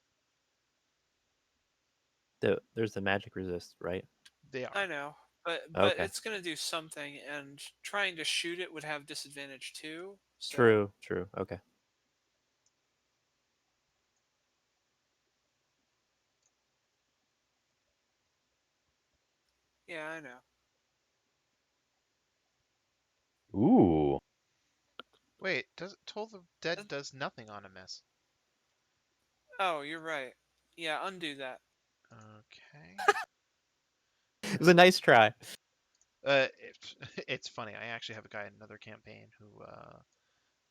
there's the magic resist, right? They are. I know, but Okay. it's gonna do something, and trying to shoot it would have disadvantage too. So True. True. Okay. yeah, I know. Ooh. Wait, does Toll the Dead does nothing on a miss? Oh, you're right. Yeah, undo that. Okay. It was a nice try. It's funny. I actually have a guy in another campaign who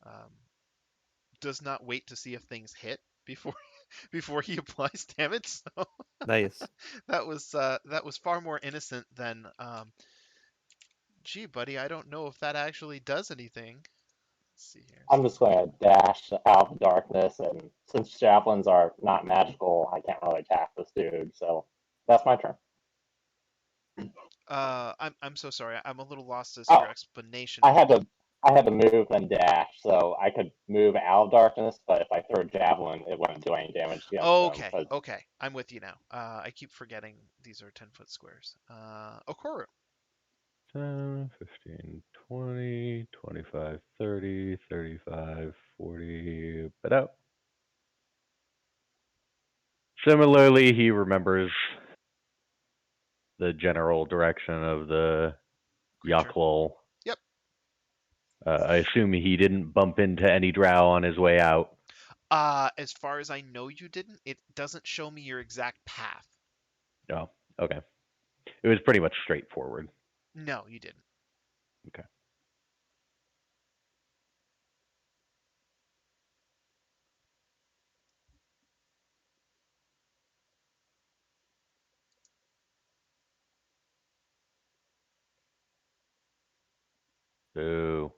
um, does not wait to see if things hit before before he applies damage. So Nice. that was far more innocent than gee, buddy, I don't know if that actually does anything. Let's see here. I'm just going to dash out of the darkness, and since javelins are not magical, I can't really attack this dude. So that's my turn. I'm so sorry. I'm a little lost as to your Oh, explanation. I had to move and dash, so I could move out of darkness. But if I throw a javelin, it wouldn't do any damage against them. Okay, okay. I'm with you now. I keep forgetting these are 10-foot squares. Okoru. 10, 15, 20, 25, 30, 35, 40. But out. Similarly, he remembers the general direction of the Creature. Yaklol. Yep. I assume he didn't bump into any drow on his way out. As far as I know, you didn't. It doesn't show me your exact path. Oh, okay. It was pretty much straightforward. No, you didn't. Okay. Boo.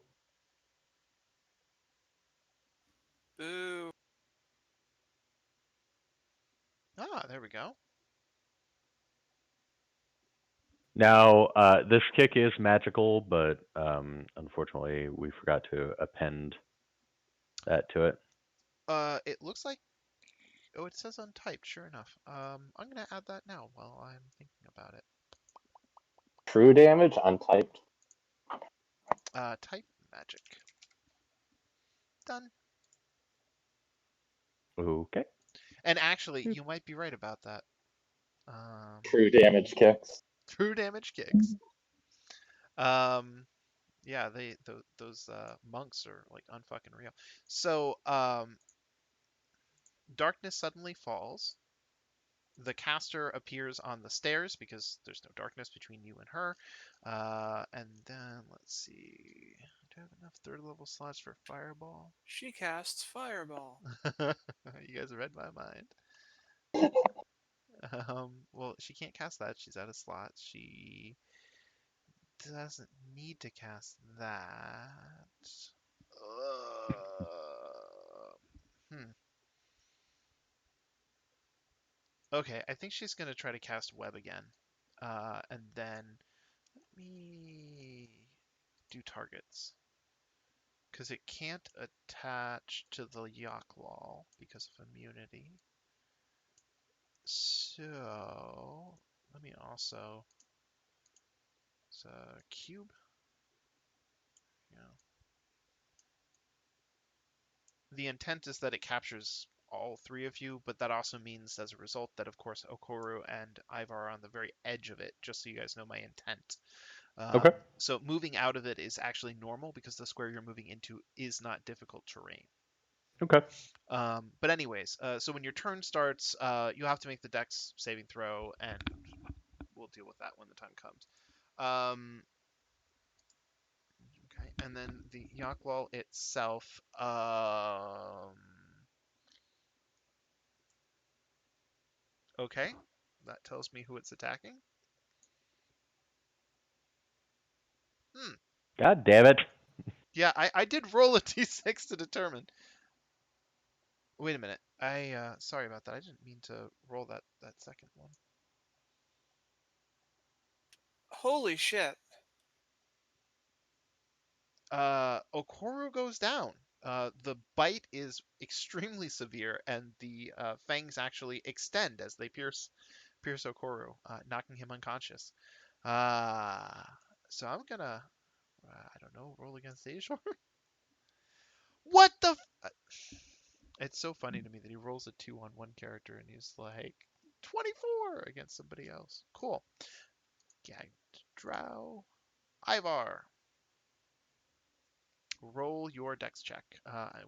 Boo. Ah, there we go. Now, this kick is magical, but unfortunately, we forgot to append that to it. It looks like. Oh, it says untyped. Sure enough. I'm gonna add that now while I'm thinking about it. True damage, untyped. Type magic. Done. Okay. And actually, you might be right about that. True damage kicks. True damage kicks. Um, Yeah, those monks are like unfucking real. So darkness suddenly falls. The caster appears on the stairs because there's no darkness between you and her. And then let's see. Do I have enough third level slots for fireball? She casts fireball. You guys read my mind. Well, she can't cast that. She's out of slots. She doesn't need to cast that. Hmm. Okay, I think she's gonna try to cast web again. And then let me do targets. Because it can't attach to the Yaklal because of immunity. So let me also cube. Yeah. The intent is that it captures all three of you, but that also means as a result that of course Okoru and Ivar are on the very edge of it, just so you guys know my intent. Okay. So moving out of it is actually normal because the square you're moving into is not difficult terrain. Okay. But anyways, so when your turn starts, you have to make the dex saving throw, and we'll deal with that when the time comes. Okay, and then the Yakwal itself. Okay, that tells me who it's attacking. Hmm. God damn it. Yeah, I did roll a d6 to determine. Wait a minute. Sorry about that. I didn't mean to roll that second one. Holy shit. Okoru goes down. The bite is extremely severe, and the fangs actually extend as they pierce Okoru, knocking him unconscious. So I'm gonna, I don't know, roll against Azure. What the? It's so funny to me that he rolls a 2 on one character and he's like 24 against somebody else. Cool. Gagged Drow. Ivar. Roll your dex check,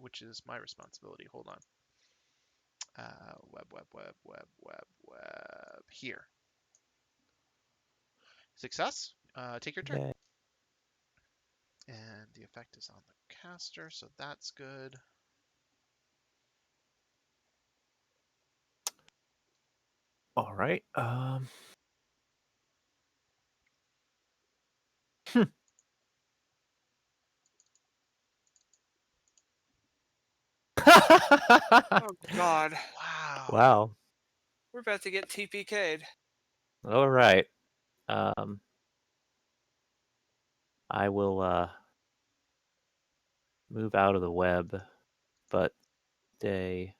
which is my responsibility. Hold on. Web. Here. Success. Take your turn. Yay. And the effect is on the caster, so that's good. All right. Oh god. Wow. Wow. We're about to get TPK'd. All right. I will move out of the web, but stay.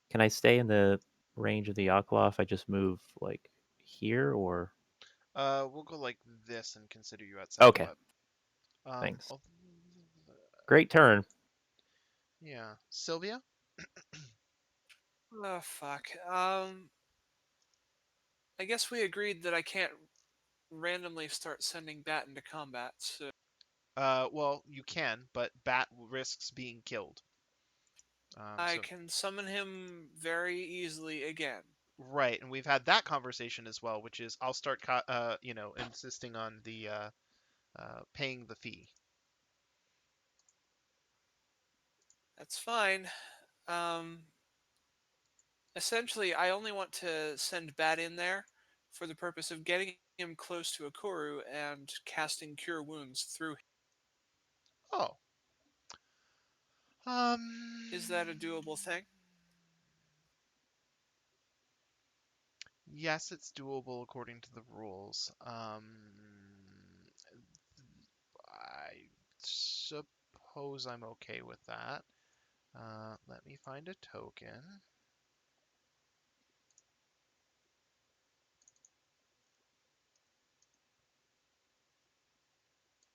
Can I stay in the range of the aqua if I just move like here or? We'll go like this and consider you outside the Okay. web. Thanks. I'll- Great turn. yeah. Sylvia? Oh fuck. I guess we agreed that I can't randomly start sending Bat into combat, so Well, you can, but Bat risks being killed. I So can summon him very easily again. right, and we've had that conversation as well, which is I'll start, insisting on the paying the fee. That's fine. Um, Essentially, I only want to send Bat in there for the purpose of getting him close to Akoru and casting Cure Wounds through him. Oh. Is that a doable thing? Yes, it's doable according to the rules. I suppose I'm okay with that. Let me find a token.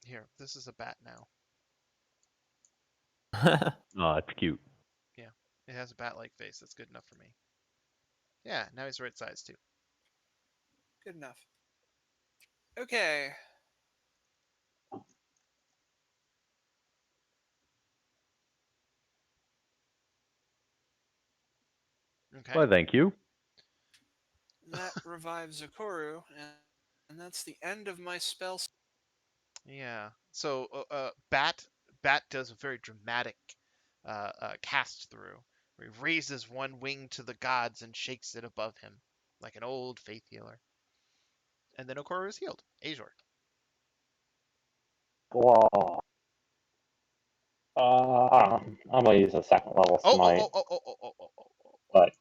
Here, this is a bat now. Oh, it's cute. Yeah, it has a bat-like face. That's good enough for me. Yeah, now he's right size too. Good enough. Okay. Okay. Why, thank you. That revives Zikoru, and that's the end of my spell. Yeah. So Bat does a very dramatic cast through, where he raises one wing to the gods and shakes it above him, like an old faith healer. And then Okoro is healed. Azor. Whoa. I'm gonna use a second level Oh, oh, smite, oh, oh, oh, oh, oh, oh, oh, oh. but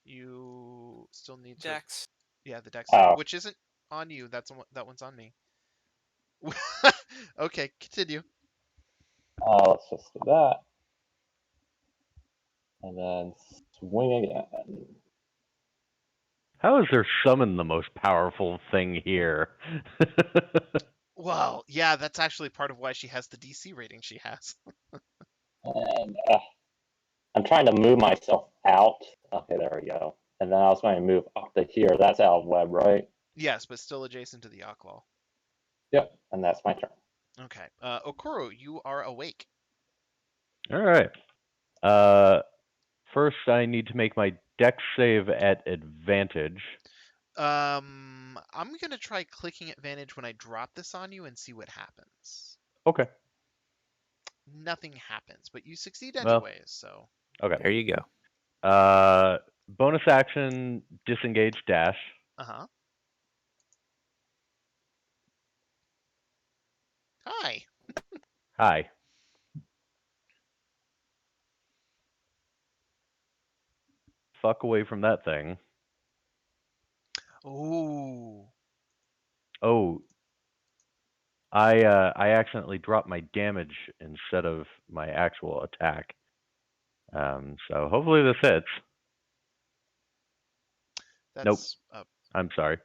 You still need to. Dex. Yeah, the dex save, oh, which isn't on you. That one's on me. Okay, continue. let's just do that, and then swing again. How is there summon the most powerful thing here? Well, yeah, that's actually part of why she has the DC rating she has. And I'm trying to move myself out. Okay, there we go. And then I was going to move up to here. That's out of web, right? Yes, but still adjacent to the Yaklaw. Yep. And that's my turn. Okay. Okoro, you are awake. All right. First, I need to make my dex save at advantage. I'm gonna try clicking advantage when I drop this on you and see what happens. Okay. Nothing happens, but you succeed Well. anyways, so. Okay. There you go. Bonus action, disengage dash. Uh-huh. Hi. Hi. Fuck away from that thing. Ooh. Oh, I accidentally dropped my damage instead of my actual attack. So hopefully this hits. That's I'm sorry.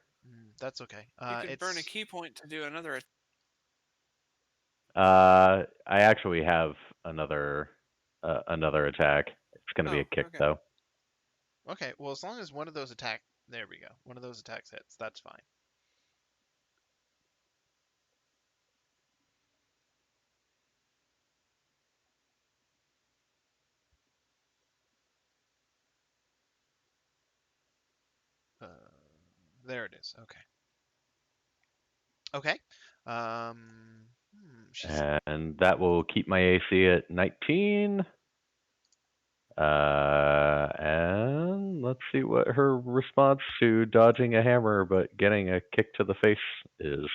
that's okay. You can burn a key point to do another. I actually have another attack. It's gonna be a kick Okay. though. Okay, well, as long as one of those there we go. One of those attacks hits. That's fine. Uh, there it is. Okay. Okay. She's And that will keep my AC at 19. And let's see what her response to dodging a hammer but getting a kick to the face is.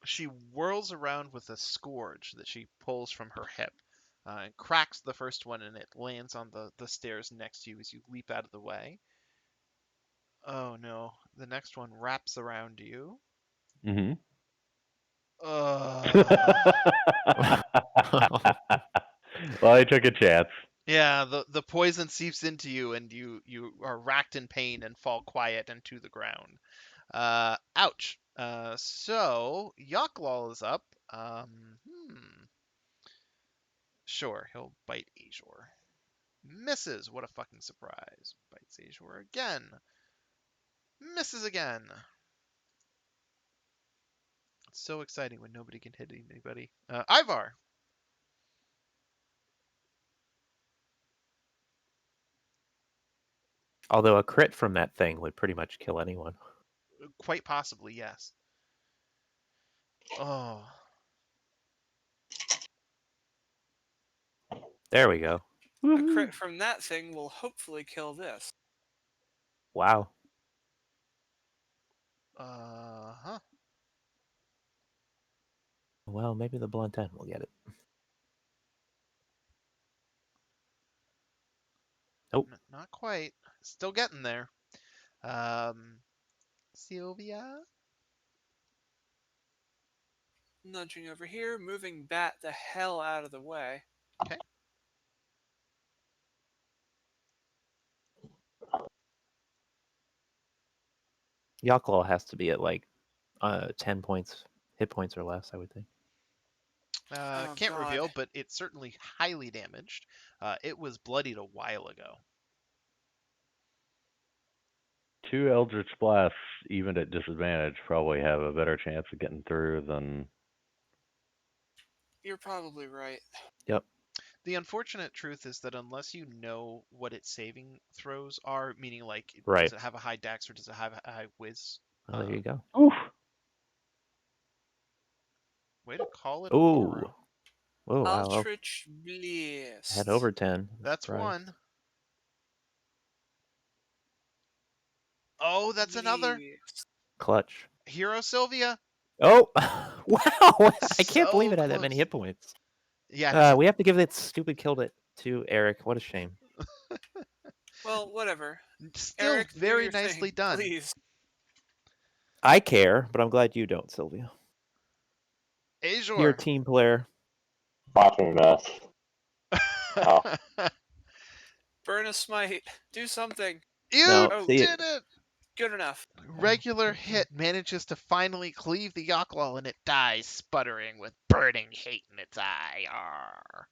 she whirls around with a scourge that she pulls from her hip, and cracks the first one, and it lands on the stairs next to you as you leap out of the way. Oh no, the next one wraps around you. Mm-hmm. Well, I took a chance. Yeah, the poison seeps into you, and you are racked in pain and fall quiet and to the ground. Ouch. So Yaklal is up. Sure, he'll bite Azor. Misses. What a fucking surprise. Bites Azor again. Misses again. It's so exciting when nobody can hit anybody. Ivar. Although a crit from that thing would pretty much kill anyone. Quite possibly, yes. Oh. There we go. A crit from that thing will hopefully kill this. Wow. Uh-huh. Well, maybe the blunt end will get it. Nope. Not quite. Still getting there. Sylvia? Nudging over here, moving Bat the hell out of the way. Okay. Yaklaw has to be at like 10 points, hit points or less, I would think. Oh, Can't God. reveal, but it's certainly highly damaged. It was bloodied a while ago. 2 Eldritch Blasts, even at disadvantage, probably have a better chance of getting through than. You're probably right. Yep. The unfortunate truth is that unless you know what its saving throws are, meaning like Right. does it have a high dex or does it have a high whiz? Oh, there you go. Oof. Way to call it a Ooh. Loro. Oh, wow. Aldrich Blast. Had over 10. That's Surprised. one. Oh, that's another. Blast. Clutch. Hero Sylvia. Oh, wow. I can't believe So it had that many close. hit points. Yeah. We have to give that stupid kill to Eric. What a shame. Well, whatever. Still Eric, do very your nicely thing, done. please. I care, but I'm glad you don't, Sylvia. You're a Azure. team player. Watch me miss. Oh. Burn a smite. Do something. You No, Oh. see, did it. Good enough. Regular hit manages to finally cleave the Yoklal and it dies, sputtering with burning hate in its eye. Arr.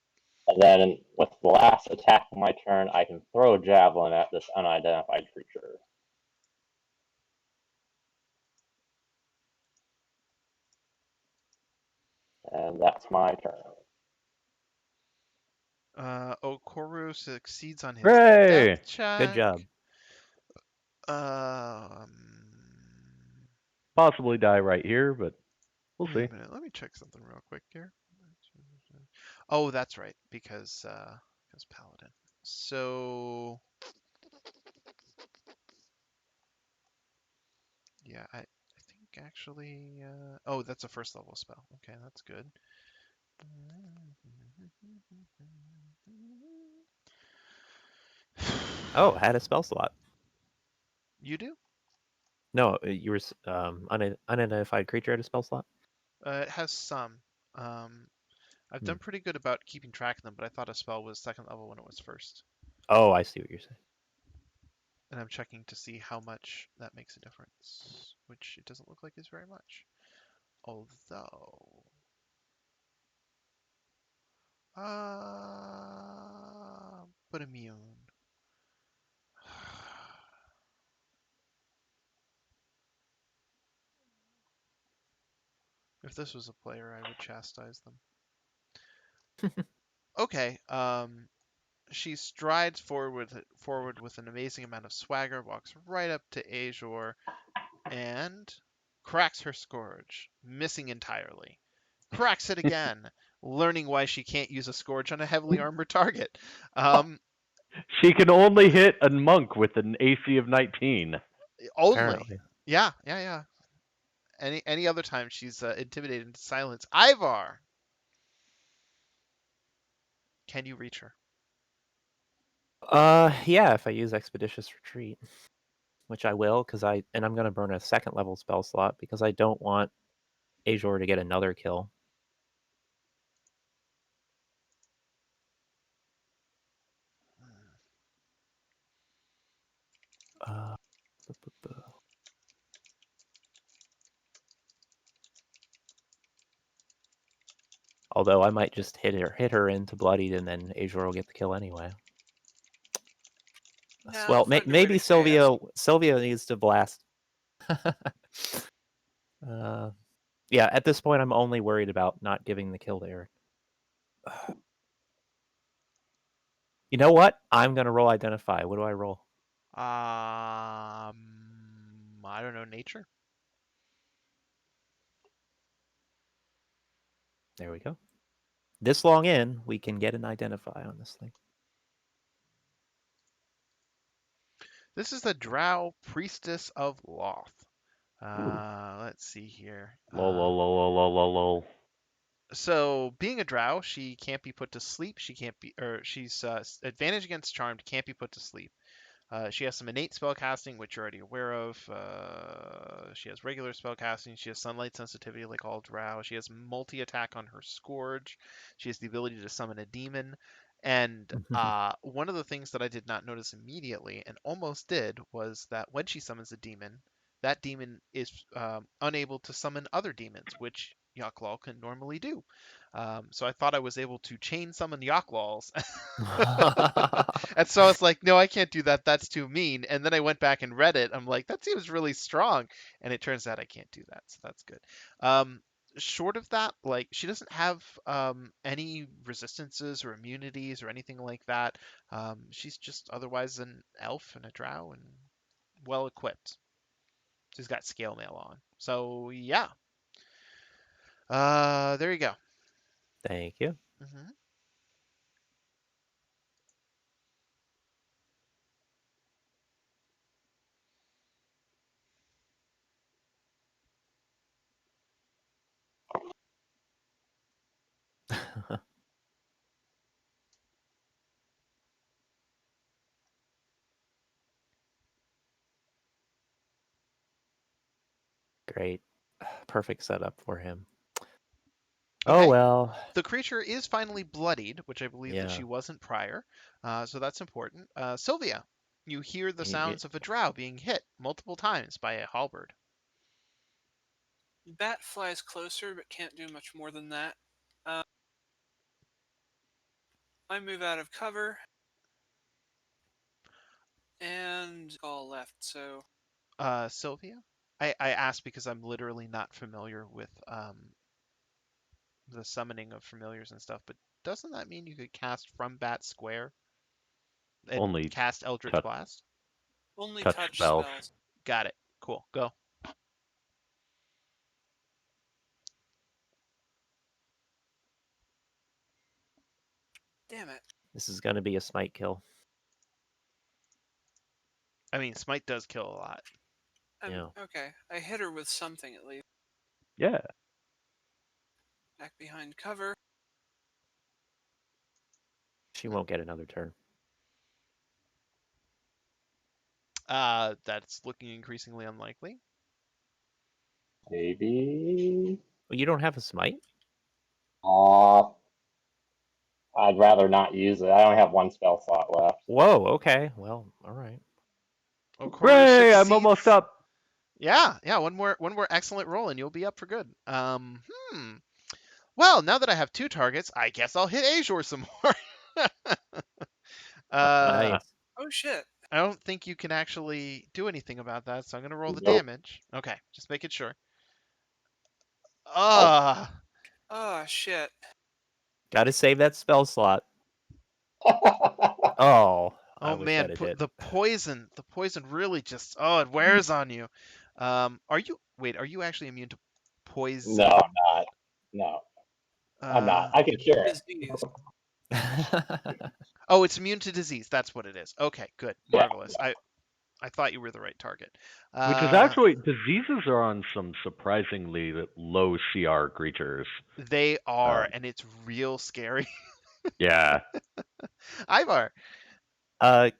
And then with the last attack of my turn, I can throw a javelin at this unidentified creature. And that's my turn. Okoru succeeds on his Hooray! death check. good job. Possibly die right here, but we'll Wait see. a minute, let me check something real quick here. Oh, that's right, because Paladin. So yeah, I think actually oh, that's a first level spell. Okay, that's good. Oh, had a spell slot. You do? No, you were unidentified creature at a spell slot. It has some. I've done pretty good about keeping track of them, but I thought a spell was second level when it was first. Oh, I see what you're saying. And I'm checking to see how much that makes a difference, which it doesn't look like is very much. Although, but immune. If this was a player, I would chastise them. Okay, she strides forward with an amazing amount of swagger, walks right up to Azure, and cracks her scourge, missing entirely. Cracks it again, learning why she can't use a scourge on a heavily armored target. She can only hit a monk with an AC of 19. Only. Apparently. Yeah. Any other time she's intimidated into silence. Ivar, can you reach her? Yeah, if I use Expeditious Retreat, which I will, I'm gonna burn a second level spell slot because I don't want Azure to get another kill. Although I might just hit her into bloodied, and then Azure will get the kill anyway. No, Well, find a way maybe to cast. Sylvia needs to blast. Yeah, at this point, I'm only worried about not giving the kill to Eric. You know what? I'm gonna roll Identify. What do I roll? I don't know, nature. There we go. This long in, we can get an Identify on this thing. This is the Drow Priestess of Loth. Let's see here. Lol. So, being a Drow, she can't be put to sleep. She's advantage against charmed, can't be put to sleep. She has some innate spellcasting, which you're already aware of. She has regular spellcasting. She has sunlight sensitivity, like all Drow. She has multi-attack on her Scourge. She has the ability to summon a demon. And one of the things that I did not notice immediately, and almost did, was that when she summons a demon, that demon is unable to summon other demons, which Yaklal can normally do. So I thought I was able to chain summon Yaklals. And so I was like, no, I can't do that. That's too mean. And then I went back and read it. I'm like, that seems really strong. And it turns out I can't do that. So that's good. short of that, like she doesn't have any resistances or immunities or anything like that. She's just otherwise an elf and a drow and well equipped. She's got scale mail on. So yeah. There you go. Thank you. Hmm. Great. Perfect setup for him. Okay. Oh well. The creature is finally bloodied, which I believe that Yeah. she wasn't prior. So that's important. Sylvia, you hear the Y- y- sounds of a drow being hit multiple times by a halberd. Bat flies closer, but can't do much more than that. I move out of cover and all left. So Sylvia, I asked because I'm literally not familiar with the summoning of familiars and stuff, but doesn't that mean you could cast from Bat Square and Only cast Eldritch touch Blast? only touch touch spells. spells. Got it. Cool. Go. Damn it. This is gonna be a smite kill. I mean, Smite does kill a lot. Yeah. Okay. I hit her with something at least. Yeah. Back behind cover. She won't get another turn. That's looking increasingly unlikely. Maybe. Well, you don't have a smite? I'd rather not use it. I only have one spell slot left. Whoa, okay. Well, alright. O'Corner Hooray! I'm succeeds. almost up. Yeah. One more excellent roll, and you'll be up for good. Well, now that I have two targets, I guess I'll hit Azure some more. Nice. Oh shit. I don't think you can actually do anything about that, so I'm gonna roll the Nope. damage. Okay, just making sure. Oh. Oh shit. Gotta save that spell slot. Oh, I Oh wish man, that had hit. the poison really just it wears on you. Are you actually immune to poison? No, I'm not. No, I'm not. I can cure it. Disease. Oh, it's immune to disease. That's what it is. Okay, good, Yeah. marvelous. I thought you were the right target. Which is actually, diseases are on some surprisingly low CR creatures. They are, Um, and it's real scary. Yeah. Ivar. I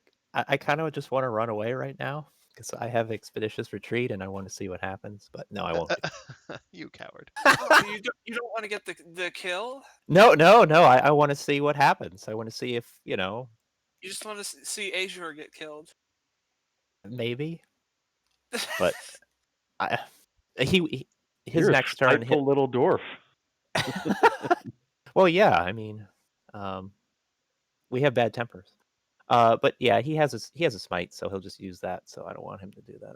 kind of just want to run away right now because I have expeditious retreat and I want to see what happens. But no, I won't. You coward. Oh, you don't want to get the kill? No. I want to see what happens. I want to see if You just want to see Azure get killed. maybe. But his You're next a turn spiteful little dwarf. Well, yeah. I mean, we have bad tempers. But yeah, he has a smite, so he'll just use that. So I don't want him to do that.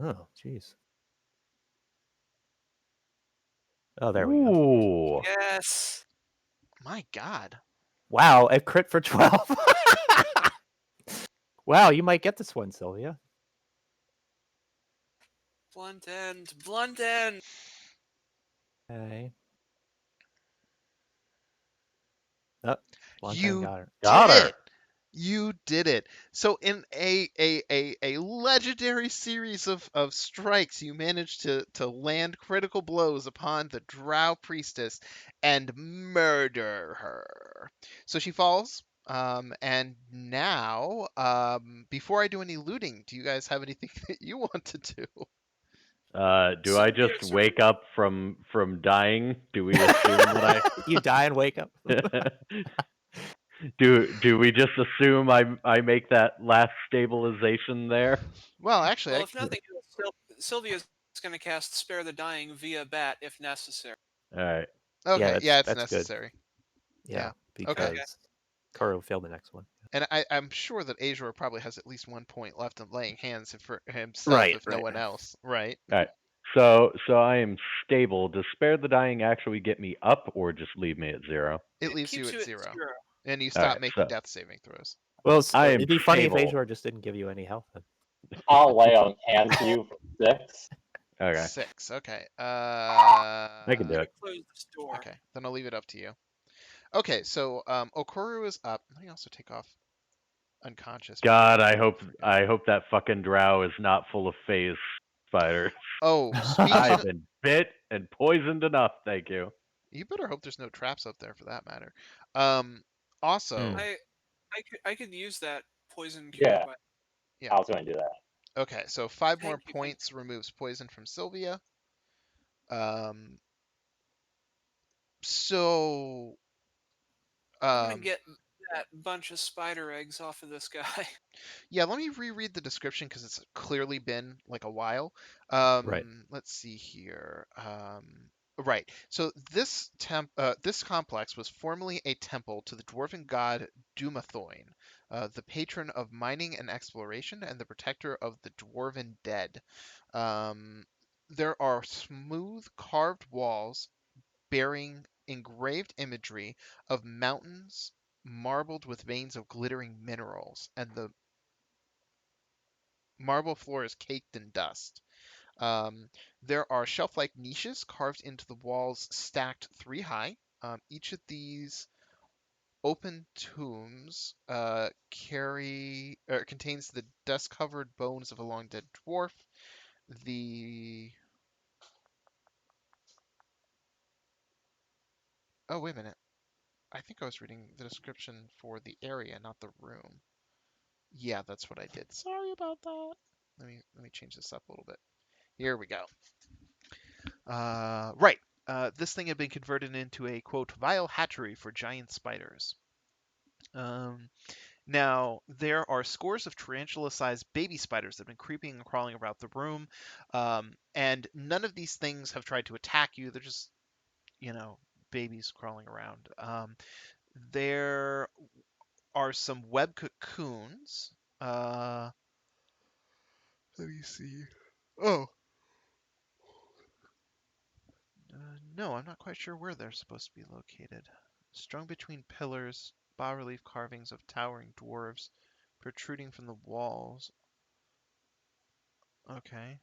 Oh, jeez. Oh, there we go. Ooh. Yes. My God. Wow, a crit for 12. Wow, you might get this one, Sylvia. Blunt end. Blunt end. Okay. Oh, Blunt You got her. Got did her. it. You did it. So in a legendary series of strikes, you managed to land critical blows upon the Drow Priestess and murder her. So she falls. And now, before I do any looting, do you guys have anything that you want to do? Do I just Sylvia's wake up from dying? Do we assume that You die and wake up. I do we just assume I make that last stabilization there? Well, actually, Well, if nothing else, Sylvia's going to cast Spare the Dying via bat if necessary. All right. okay, yeah, it's that's good. necessary. Yeah, Okay. because Koro failed the next one. And I'm sure that Azure probably has at least 1 point left in laying hands for himself, Right, if no one else, right? All right. So I am stable. Does spare the dying actually get me up, or just leave me at 0? It It leaves you keeps at you at 0, 0. and you All stop right. making So death saving throws. Well, I am it'd be funny if stable. Azure just didn't give you any health. Then. I'll lay on hands you for 6. Okay, 6. Okay. I can do Gotta it. close this door. Okay. Then I'll leave it up to you. Okay. So Okoro is up. Let me also take off unconscious. before God, I forget. hope that fucking drow is not full of phase spiders. Oh, speaking. I've been bit and poisoned enough. Thank you. You better hope there's no traps up there for that matter. Um. Also, Hmm. I could use that poison cure, Yeah, but yeah. I was going to do that. Okay. So 5 more thank you. points removes poison from Sylvia. Um. So. I'm gonna Um. get that bunch of spider eggs off of this guy. Yeah, let me reread the description because it's clearly been like a while. Right. Let's see here. Right. So this complex was formerly a temple to the dwarven god Dumathoin, the patron of mining and exploration and the protector of the dwarven dead. Um, there are smooth carved walls bearing engraved imagery of mountains marbled with veins of glittering minerals, and the marble floor is caked in dust. Um, there are shelf-like niches carved into the walls, stacked 3 high. Each of these open tombs contains the dust-covered bones of a long-dead dwarf. The Oh, wait a minute. I think I was reading the description for the area, not the room. Yeah, that's what I did. Sorry about that. Let me change this up a little bit. Here we go. Right. This thing had been converted into a quote vile hatchery for giant spiders. Um, Now there are scores of tarantula-sized baby spiders that have been creeping and crawling about the room, and none of these things have tried to attack you. They're just, babies crawling around. There are some web cocoons. Uh, Let me see. Oh, no, I'm not quite sure where they're supposed to be located. Strung between pillars, bas-relief carvings of towering dwarves protruding from the walls. Okay.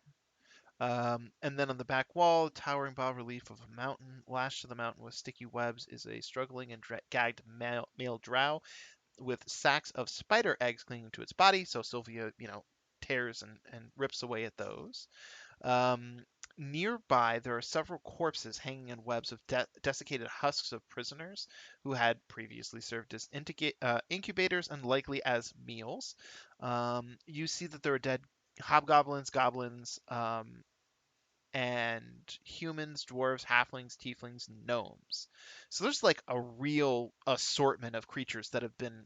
And then on the back wall, towering bas-relief of a mountain. Lashed to the mountain with sticky webs is a struggling and gagged male drow with sacks of spider eggs clinging to its body. So Sylvia, tears and rips away at those. Um, Nearby, there are several corpses hanging in webs of desiccated husks of prisoners who had previously served as incubators and likely as meals. You see that there are dead hobgoblins, goblins, and humans, dwarves, halflings, tieflings, gnomes. So there's like a real assortment of creatures that have been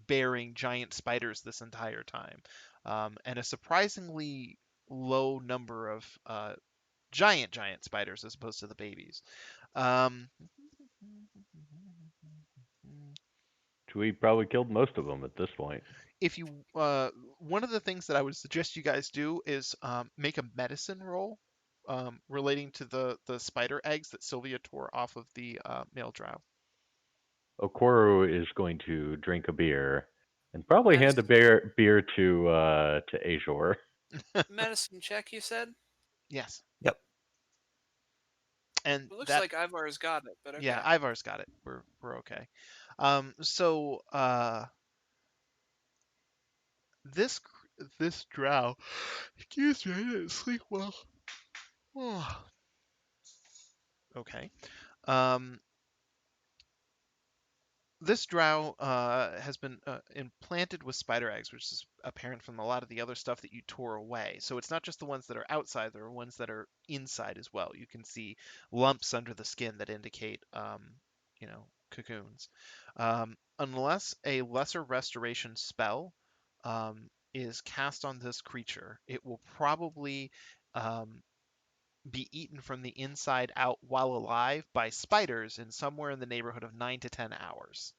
bearing giant spiders this entire time, and a surprisingly low number of giant spiders as opposed to the babies. Um, We probably killed most of them at this point. if you One of the things that I would suggest you guys do is make a medicine roll relating to the spider eggs that Sylvia tore off of the male drow. Okoro is going to drink a beer and probably hand a Medicine, beer to Azure. medicine check, you said? Yes, Yep. and It looks that like Ivar's got it, but yeah, okay. Ivar's got it. We're okay. So this this drow, excuse me, I didn't sleep well. Okay. Um, this drow has been implanted with spider eggs, which is apparent from a lot of the other stuff that you tore away. So it's not just the ones that are outside; there are ones that are inside as well. You can see lumps under the skin that indicate, cocoons. Unless a lesser restoration spell is cast on this creature, it will probably um, be eaten from the inside out while alive by spiders in somewhere in the neighborhood of 9 to 10 hours.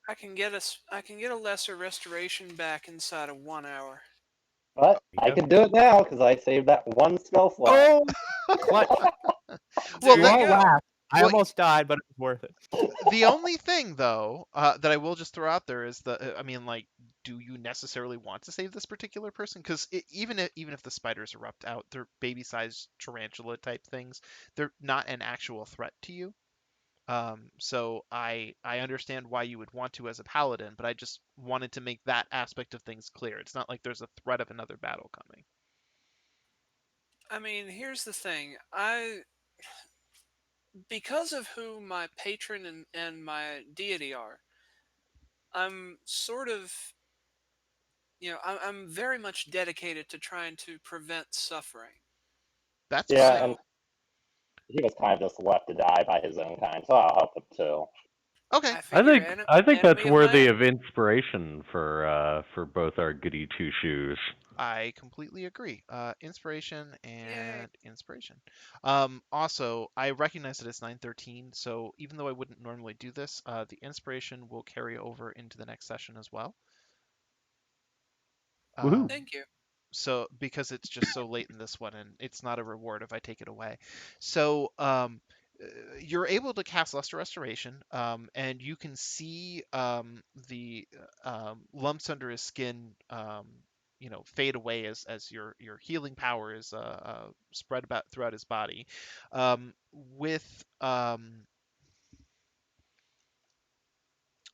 I can get a lesser restoration back inside of 1 hour. But you I go. can do it now because I saved that one spell slot. Oh, clutch! Well, There You you all go. laugh. I well, almost died, but it was worth it. the only thing though that I will just throw out there is I mean, like, do you necessarily want to save this particular person? Because even if the spiders erupt out, they're baby-sized tarantula type things. They're not an actual threat to you. So I understand why you would want to as a paladin, but I just wanted to make that aspect of things clear. It's not like there's a threat of another battle coming. I mean, here's the thing. Because of who my patron and my deity are, I'm sort of, I'm very much dedicated to trying to prevent suffering. That's Yeah, fine. and So he was kind of just left to die by his own kind, so I'll help him too. Okay. I I figure think I think that's enemy of my worthy enemy. of inspiration for both our goody two shoes. I completely agree. Inspiration Yay. and inspiration. Also, I recognize that it's 9:13, so even though I wouldn't normally do this, the inspiration will carry over into the next session as well. Woohoo! Um, Thank you. so because it's just so late in this one, and it's not a reward if I take it away. So you're able to cast Luster Restoration, and you can see the lumps under his skin, fade away as your healing power is spread about throughout his body. With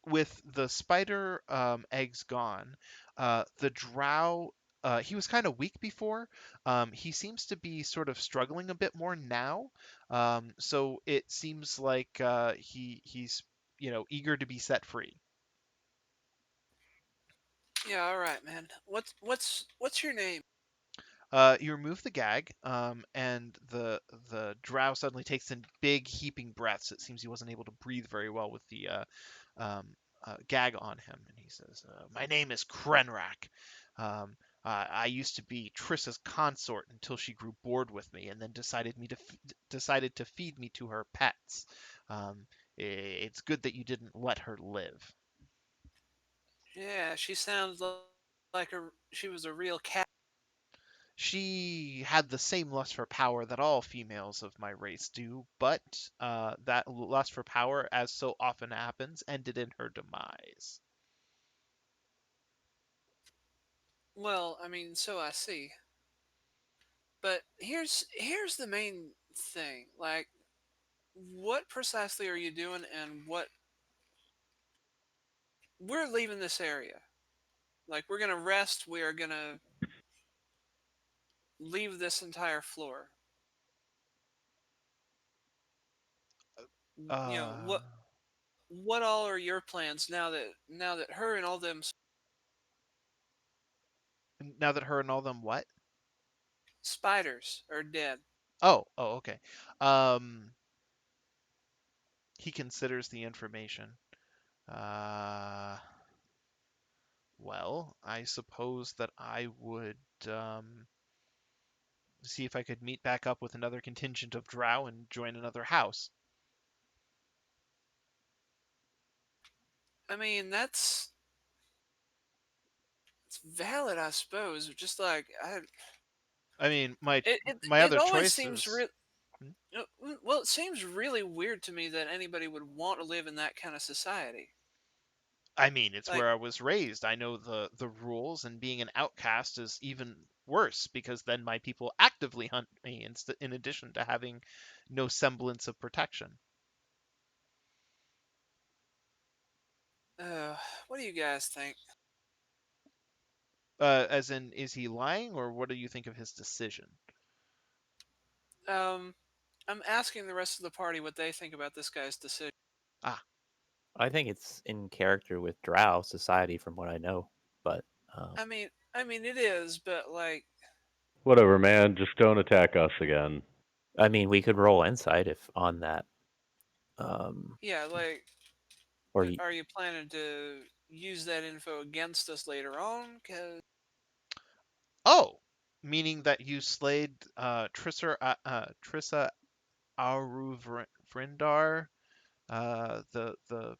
with the spider eggs gone, the drow, he was kind of weak before. He seems to be sort of struggling a bit more now. So it seems like he's eager to be set free. Yeah, all right, man. What's your name? You remove the gag, and the drow suddenly takes in big heaping breaths. It seems he wasn't able to breathe very well with the um, gag on him, and he says, "My name is Krenrak. I used to be Trissa's consort until she grew bored with me, and then decided to feed me to her pets. It's good that you didn't let her live." Yeah, she sounds like she was a real cat. She had the same lust for power that all females of my race do, but that lust for power, as so often happens, ended in her demise. Well, I mean, so I see. But here's the main thing. Like, what precisely are you doing, and what we're leaving this area. Like, we're gonna rest. We are gonna leave this entire floor. You know Uh, what all are your plans now that her and all them now that her and all them what? spiders are dead? Oh, okay. Um, he considers the information. Uh, well, I suppose that I would see if I could meet back up with another contingent of drow and join another house. I mean, it's valid, I suppose. Just like I mean, my my it other always seems choices. real. Well, it seems really weird to me that anybody would want to live in that kind of society. I mean, it's Like, where I was raised. I know the rules, and being an outcast is even worse because then my people actively hunt me in addition to having no semblance of protection. what do you guys think? As in, is he lying, or what do you think of his decision? Um, I'm asking the rest of the party what they think about this guy's decision. Ah, I think it's in character with Drow society, from what I know. But um, I mean, it is, but like, Whatever, man. Just don't attack us again. I mean, we could roll insight if on that. yeah, like, Or y- are you planning to use that info against us later on? Cause oh, meaning that you slayed Trissa Aruvrindar, the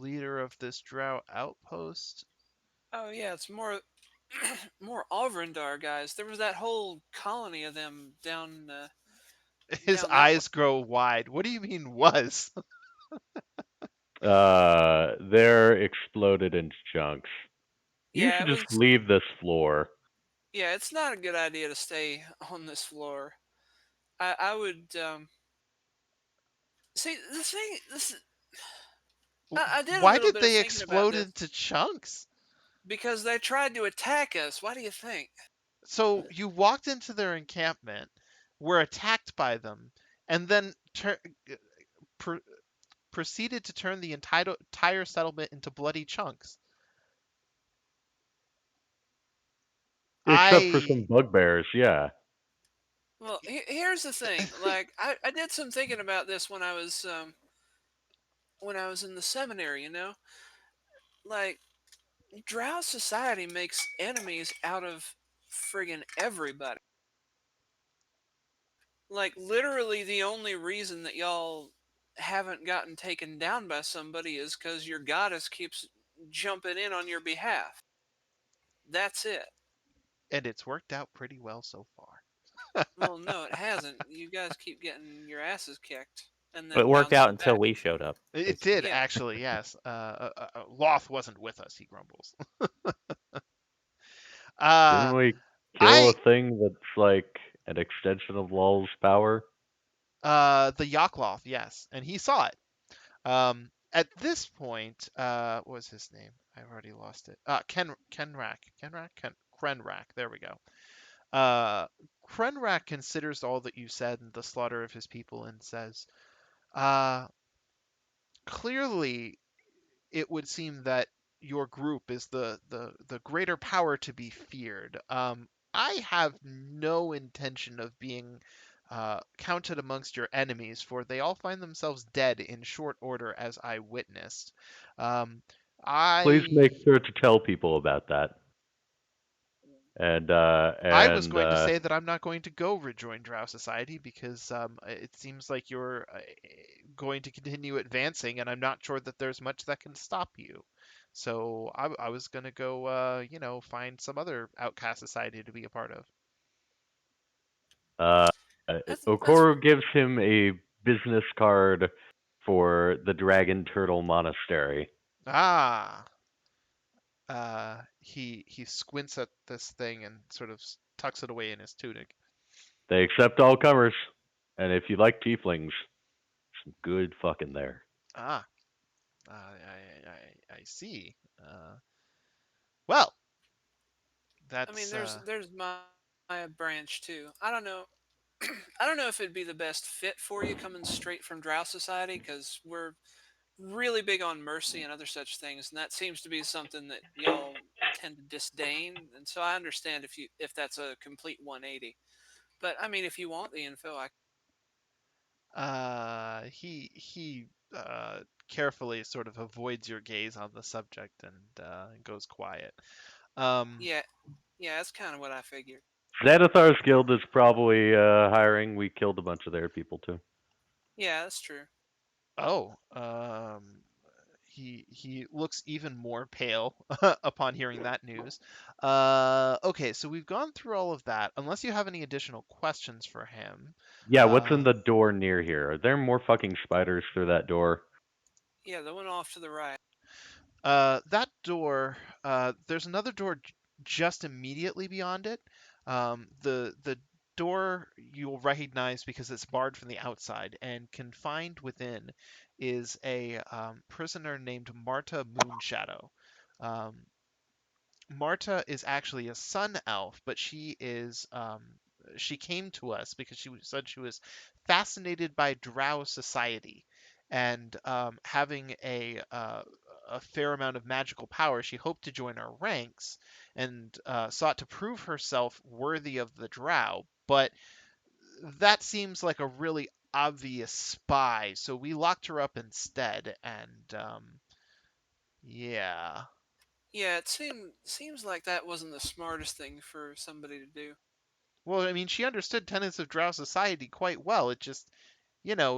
leader of this Drow outpost. Oh yeah, it's more more Alvrindar guys. There was that whole colony of them His down that way. eyes grow wide. What do you mean was? They're exploded into chunks. You Yeah, should it just was. leave this floor. Yeah, it's not a good idea to stay on this floor. I would see the thing. I did a Why little did bit of they thinking about explode this into chunks? because they tried to attack us. Why do you think? So you walked into their encampment, were attacked by them, and then pr- proceeded to turn the entire settlement into bloody chunks. Except for some I bugbears, yeah. Well, here's the thing. Like, I did some thinking about this when I was in the seminary. Like Drow society makes enemies out of friggin' everybody. Like literally, the only reason that y'all haven't gotten taken down by somebody is because your goddess keeps jumping in on your behalf. That's it. and it's worked out pretty well so far. Well, no, it hasn't. You guys keep getting your asses kicked and But it then worked out bouncing until back. we showed up, It did basically. Yeah, actually, yes. Loth wasn't with us. He grumbles. Didn't Uh, we kill a I thing that's like an extension of Lul's power? the Yakloth, yes, and he saw it. At this point, what was his name? I've already lost it. Krenrak. There we go. Uh, Krenrak considers all that you said and the slaughter of his people and says, uh, clearly it would seem that your group is the greater power to be feared. I have no intention of being counted amongst your enemies, for they all find themselves dead in short order, as I witnessed. Um, Please I make sure to tell people about that. I was And going to say that I'm not going to go rejoin Drow Society because it seems like you're going to continue advancing, and I'm not sure that there's much that can stop you. So I was going to go, find some other outcast society to be a part of. uh, that's Okoro gives him a business card for the Dragon Turtle Monastery. Ah, he squints at this thing and sort of tucks it away in his tunic. They accept all comers, and if you like tieflings, some good fucking there. Ah, I see. Well, I mean, that's there's my branch too. I don't know. I don't know if it'd be the best fit for you coming straight from Drow Society because we're really big on mercy and other such things, and that seems to be something that y'all tend to disdain. And so I understand if that's a complete 180. But I mean, if you want the info, I he carefully sort of avoids your gaze on the subject and goes quiet. Um, yeah yeah that's kind of what I figured. Xanathar's guild is probably hiring. We killed a bunch of their people too. Yeah, that's true. oh, he looks even more pale upon hearing that news. Okay, so we've gone through all of that. Unless you have any additional questions for him, Yeah, what's uh, in the door near here? Are there more fucking spiders through that door? Yeah, the one off to the right. That door, there's another door just immediately beyond it. The door you'll recognize because it's barred from the outside, and confined within is a prisoner named Marta Moonshadow. Um, Marta is actually a sun elf, but she came to us because said she was fascinated by Drow society, and having a fair amount of magical power, she hoped to join our ranks and sought to prove herself worthy of the Drow. But that seems like a really obvious spy, so we locked her up instead, and yeah. Yeah, seems like that wasn't the smartest thing for somebody to do. Well, I mean, she understood tenets of Drow society quite well. It just,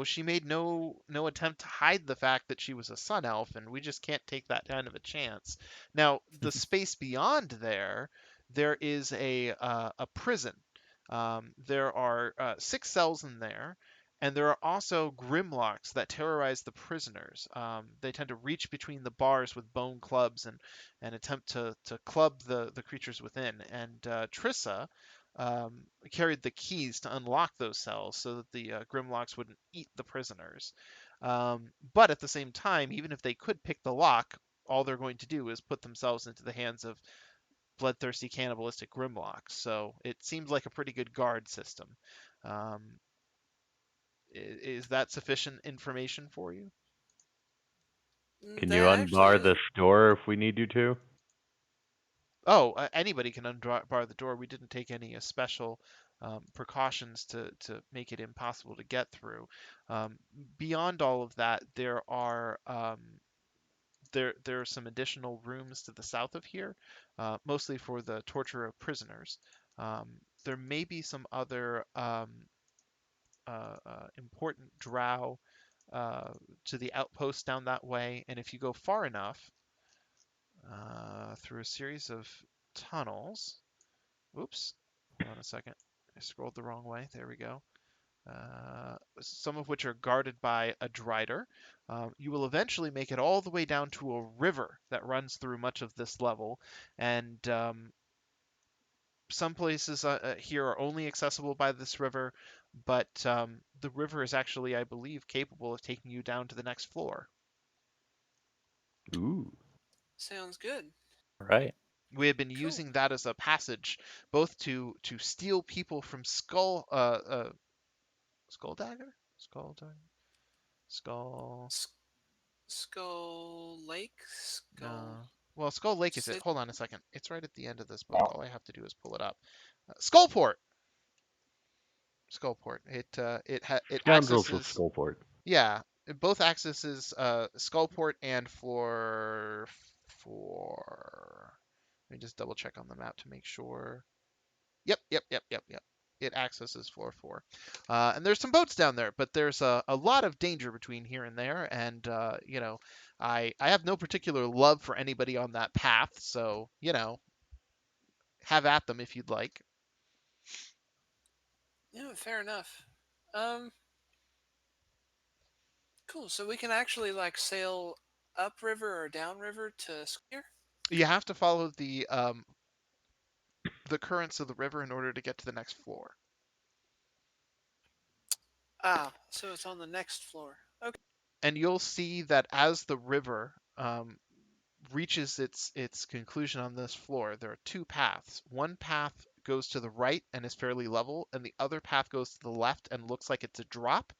she made no attempt to hide the fact that she was a sun elf, and we just can't take that kind of a chance. Now, the space beyond there is a prison. There are 6 cells in there, and there are also grimlocks that terrorize the prisoners. They tend to reach between the bars with bone clubs and attempt to club the creatures within. And Trissa carried the keys to unlock those cells so that the Grimlocks wouldn't eat the prisoners. But at the same time, even if they could pick the lock, all they're going to do is put themselves into the hands of bloodthirsty, cannibalistic Grimlocks. So it seems like a pretty good guard system. Um, is that sufficient information for you? Can you That actually unbar is. this door if we need you to? Oh, anybody can unbar the door. We didn't take any special precautions to make it impossible to get through. Beyond all of that, there are some additional rooms to the south of here, mostly for the torture of prisoners. There may be some other important drow to the outpost down that way, and if you go far enough through a series of tunnels. Oops, hold on a second. I scrolled the wrong way. There we go. Some of which are guarded by a drider. You will eventually make it all the way down to a river that runs through much of this level, and some places here are only accessible by this river, but the river is actually, I believe, capable of taking you down to the next floor. Ooh. Sounds good. All right. We have been Cool. using that as a passage, both to steal people from Skull Dagger, Skull. S- Skull Lake? Skull. No. Well, Skull Lake is it? Sit. Hold on a second. It's right at the end of this book. All I have to do is pull it up. Skullport. Skullport. It Scoundrels of accesses. Skullport. Yeah, it both accesses Skullport and floor 4. Let me just double check on the map to make sure. Yep. It accesses floor 4. And there's some boats down there, but there's a lot of danger between here and there. And, I have no particular love for anybody on that path. So, have at them if you'd like. Yeah, fair enough. Um, cool. So we can actually like sail upriver or downriver to here. You have to follow the currents of the river in order to get to the next floor. Ah, so it's on the next floor. Okay. And you'll see that as the river reaches its conclusion on this floor, there are 2 paths. One path goes to the right and is fairly level, and the other path goes to the left and looks like it's a drop.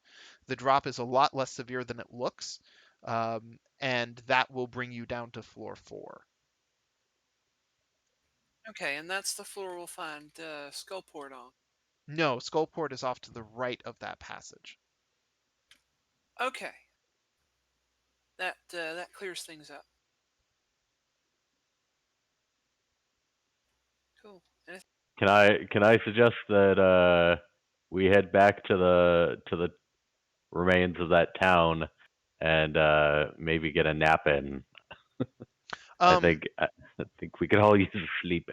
The drop is a lot less severe than it looks, and that will bring you down to floor 4. Okay, and that's the floor we'll find Skullport on. No, Skullport is off to the right of that passage. Okay. That clears things up. Cool. Can I suggest that we head back to the remains of that town and maybe get a nap in? I Um, think I think we could all use a sleep.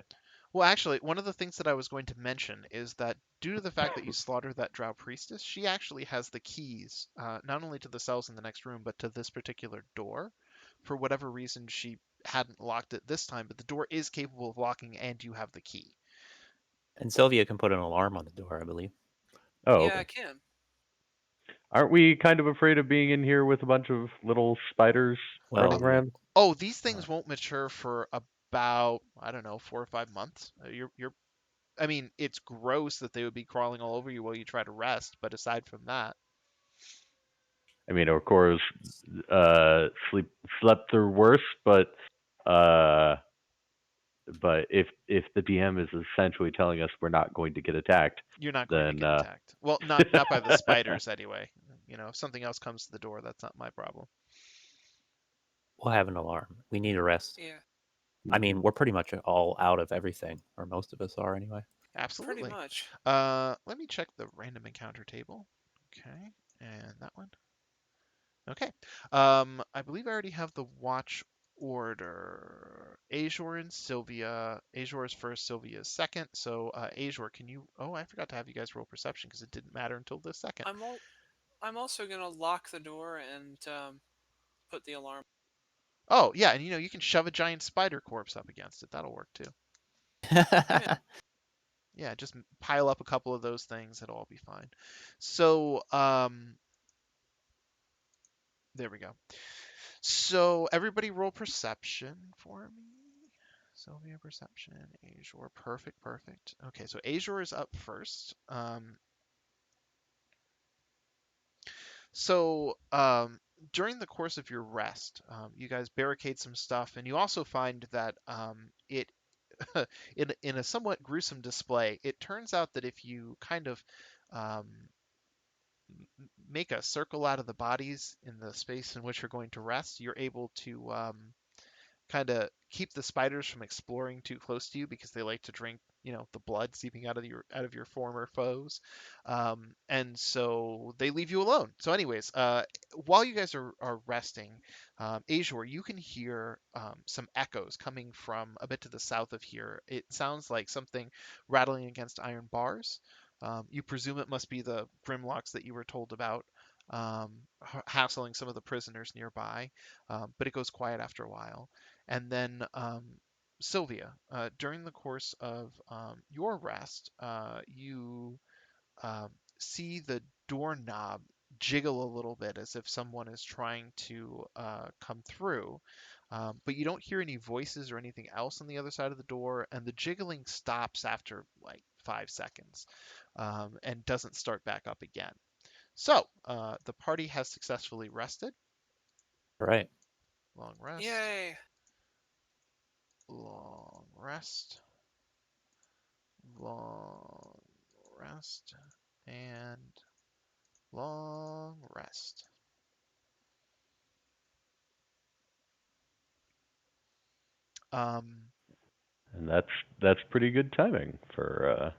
Well, actually, one of the things that I was going to mention is that due to the fact that you slaughtered that Drow Priestess, she actually has the keys, not only to the cells in the next room, but to this particular door. For whatever reason, she hadn't locked it this time, but the door is capable of locking, and you have the key. And Sylvia can put an alarm on the door, I believe. Oh, Yeah, okay. I can. Aren't we kind of afraid of being in here with a bunch of little spiders running Well, around? Oh, these uh, things won't mature for about, I don't know, 4 or 5 months. I mean, it's gross that they would be crawling all over you while you try to rest, but aside from that, I mean, of course, slept through worse, uh, but if the DM is essentially telling us we're not going to get attacked, you're not going to then get attacked. Well, not by the spiders anyway. If something else comes to the door, that's not my problem. we'll have an alarm. We need a rest. Yeah, I mean, we're pretty much all out of everything, or most of us are anyway. pretty Absolutely. much. Let me check the random encounter table. Okay. And that one. Okay. I believe I already have the watch order. Azure and Sylvia. Azure is first, Sylvia is second. So Azure, can you? Oh, I forgot to have you guys roll perception because it didn't matter until the second. I'm also gonna lock the door and put the alarm. Oh yeah, and you can shove a giant spider corpse up against it. That'll work too. Yeah, just pile up a couple of those things. It'll all be fine. So there we go. So everybody roll perception for me. Sylvia perception, Azure, perfect. Okay, so Azure is up first. So during the course of your rest, you guys barricade some stuff, and you also find that it, in a somewhat gruesome display, it turns out that if you kind of um, make a circle out of the bodies in the space in which you're going to rest, you're able to kind of keep the spiders from exploring too close to you because they like to drink, the blood seeping out of your former foes, and so they leave you alone. So, anyways, while you guys are resting, Azure, you can hear some echoes coming from a bit to the south of here. It sounds like something rattling against iron bars. You presume it must be the Grimlocks that you were told about, hassling some of the prisoners nearby, but it goes quiet after a while. And then Sylvia, during the course of your rest, you see the doorknob jiggle a little bit as if someone is trying to come through. But you don't hear any voices or anything else on the other side of the door, and the jiggling stops after like 5 seconds, and doesn't start back up again. So the party has successfully rested. Right. Long rest. Yay! Long rest. Long rest. And long rest. Um, And that's pretty good timing for.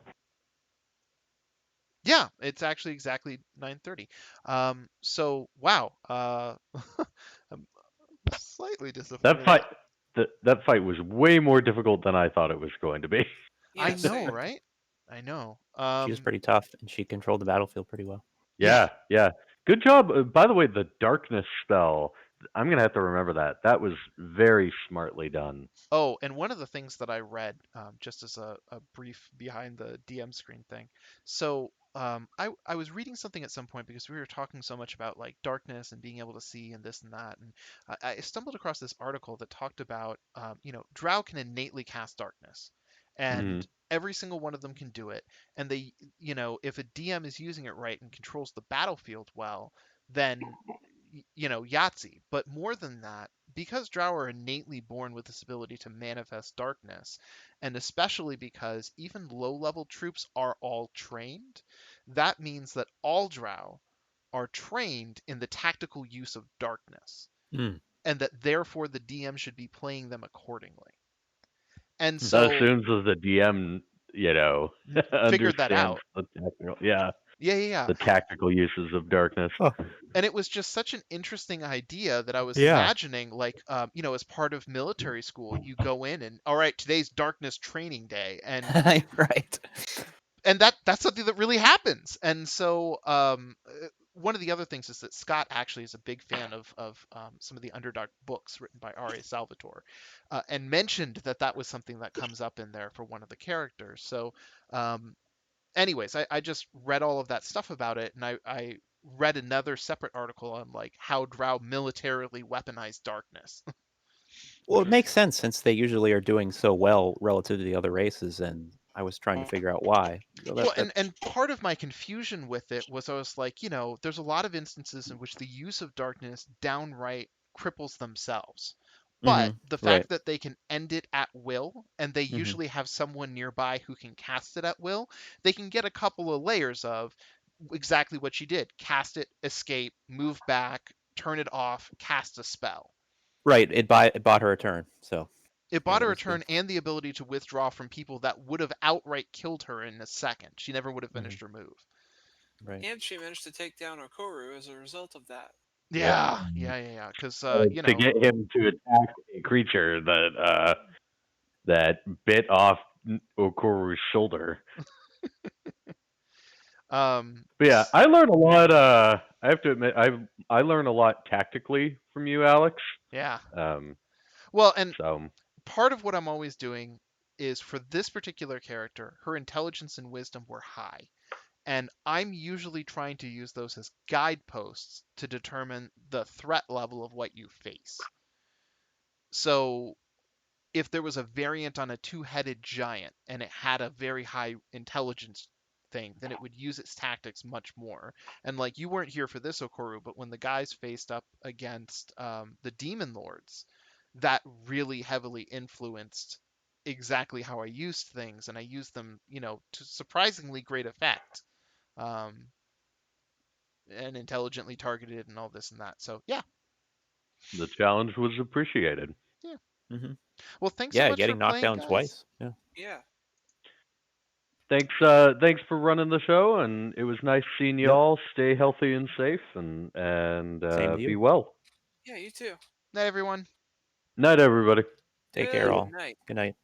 yeah, it's actually exactly 9:30. So wow. I'm slightly That disappointed. fight that fight was way more difficult than I thought it was going to be. I Yeah, know, same. right? I know. She was pretty tough, and she controlled the battlefield pretty well. Yeah. Yeah. Good job. By the way, the darkness spell, I'm gonna have to remember that. That was very smartly done. Oh, and one of the things that I read, just as a brief behind the DM screen thing. So I was reading something at some point because we were talking so much about like darkness and being able to see and this and that, and I stumbled across this article that talked about, Drow can innately cast darkness, Hmm. and every single one of them can do it. And they, if a DM is using it right and controls the battlefield well, then Yahtzee. But more than that, because Drow are innately born with this ability to manifest darkness, and especially because even low-level troops are all trained, that means that all Drow are trained in the tactical use of darkness, Mm. and that therefore the DM should be playing them accordingly. And That so assumes as the DM, figured that understands out. the tactical, Yeah. the tactical uses of darkness. Oh, And it was just such an interesting idea that I was yeah. imagining, like, as part of military school, you go in and, all right, today's darkness training day, and Right. that's something that really happens. And so one of the other things is that Scott actually is a big fan of some of the Underdark books written by R.A. Salvatore, and mentioned that was something that comes up in there for one of the characters. So um, anyways, I just read all of that stuff about it, and I read another separate article on like how Drow militarily weaponized darkness. Well, Which it was makes sense since they usually are doing so well relative to the other races, and I was trying to figure out why. So well, that and part of my confusion with it was I was like, there's a lot of instances in which the use of darkness downright cripples themselves. But the right. fact that they can end it at will, and they Hmm. usually have someone nearby who can cast it at will, they can get a couple of layers of exactly what she did: cast it, escape, move back, turn it off, cast a spell. Right. It bought her a turn. So It yeah, bought it her a was good. turn and the ability to withdraw from people that would have outright killed her in a second. She never would have Hmm. finished her move. Right. And she managed to take down Okoru as a result of that. Yeah. Because To get him to attack a creature that bit off Okoru's shoulder. But yeah, I learned a lot. I have to admit, I learned a lot tactically from you, Alex. Yeah. Um, Well, and so part of what I'm always doing is for this particular character, her intelligence and wisdom were high. And I'm usually trying to use those as guideposts to determine the threat level of what you face. So if there was a variant on a two-headed giant and it had a very high intelligence thing, then it would use its tactics much more. And like you weren't here for this, Okoru, but when the guys faced up against the demon lords, that really heavily influenced exactly how I used things, and I used them, to surprisingly great effect. Um, and intelligently targeted and all this and that. So yeah. the challenge was appreciated. Yeah. Mm-hmm. Well, thanks so Yeah, much for getting knocked playing, down guys. twice. Yeah. Yeah. Thanks for running the show, and it was nice seeing you Yep. all. Stay healthy and safe, and Same to be you. well. Yeah, you too. Night, everyone. Night, everybody. Take Good care, all. night. Good night.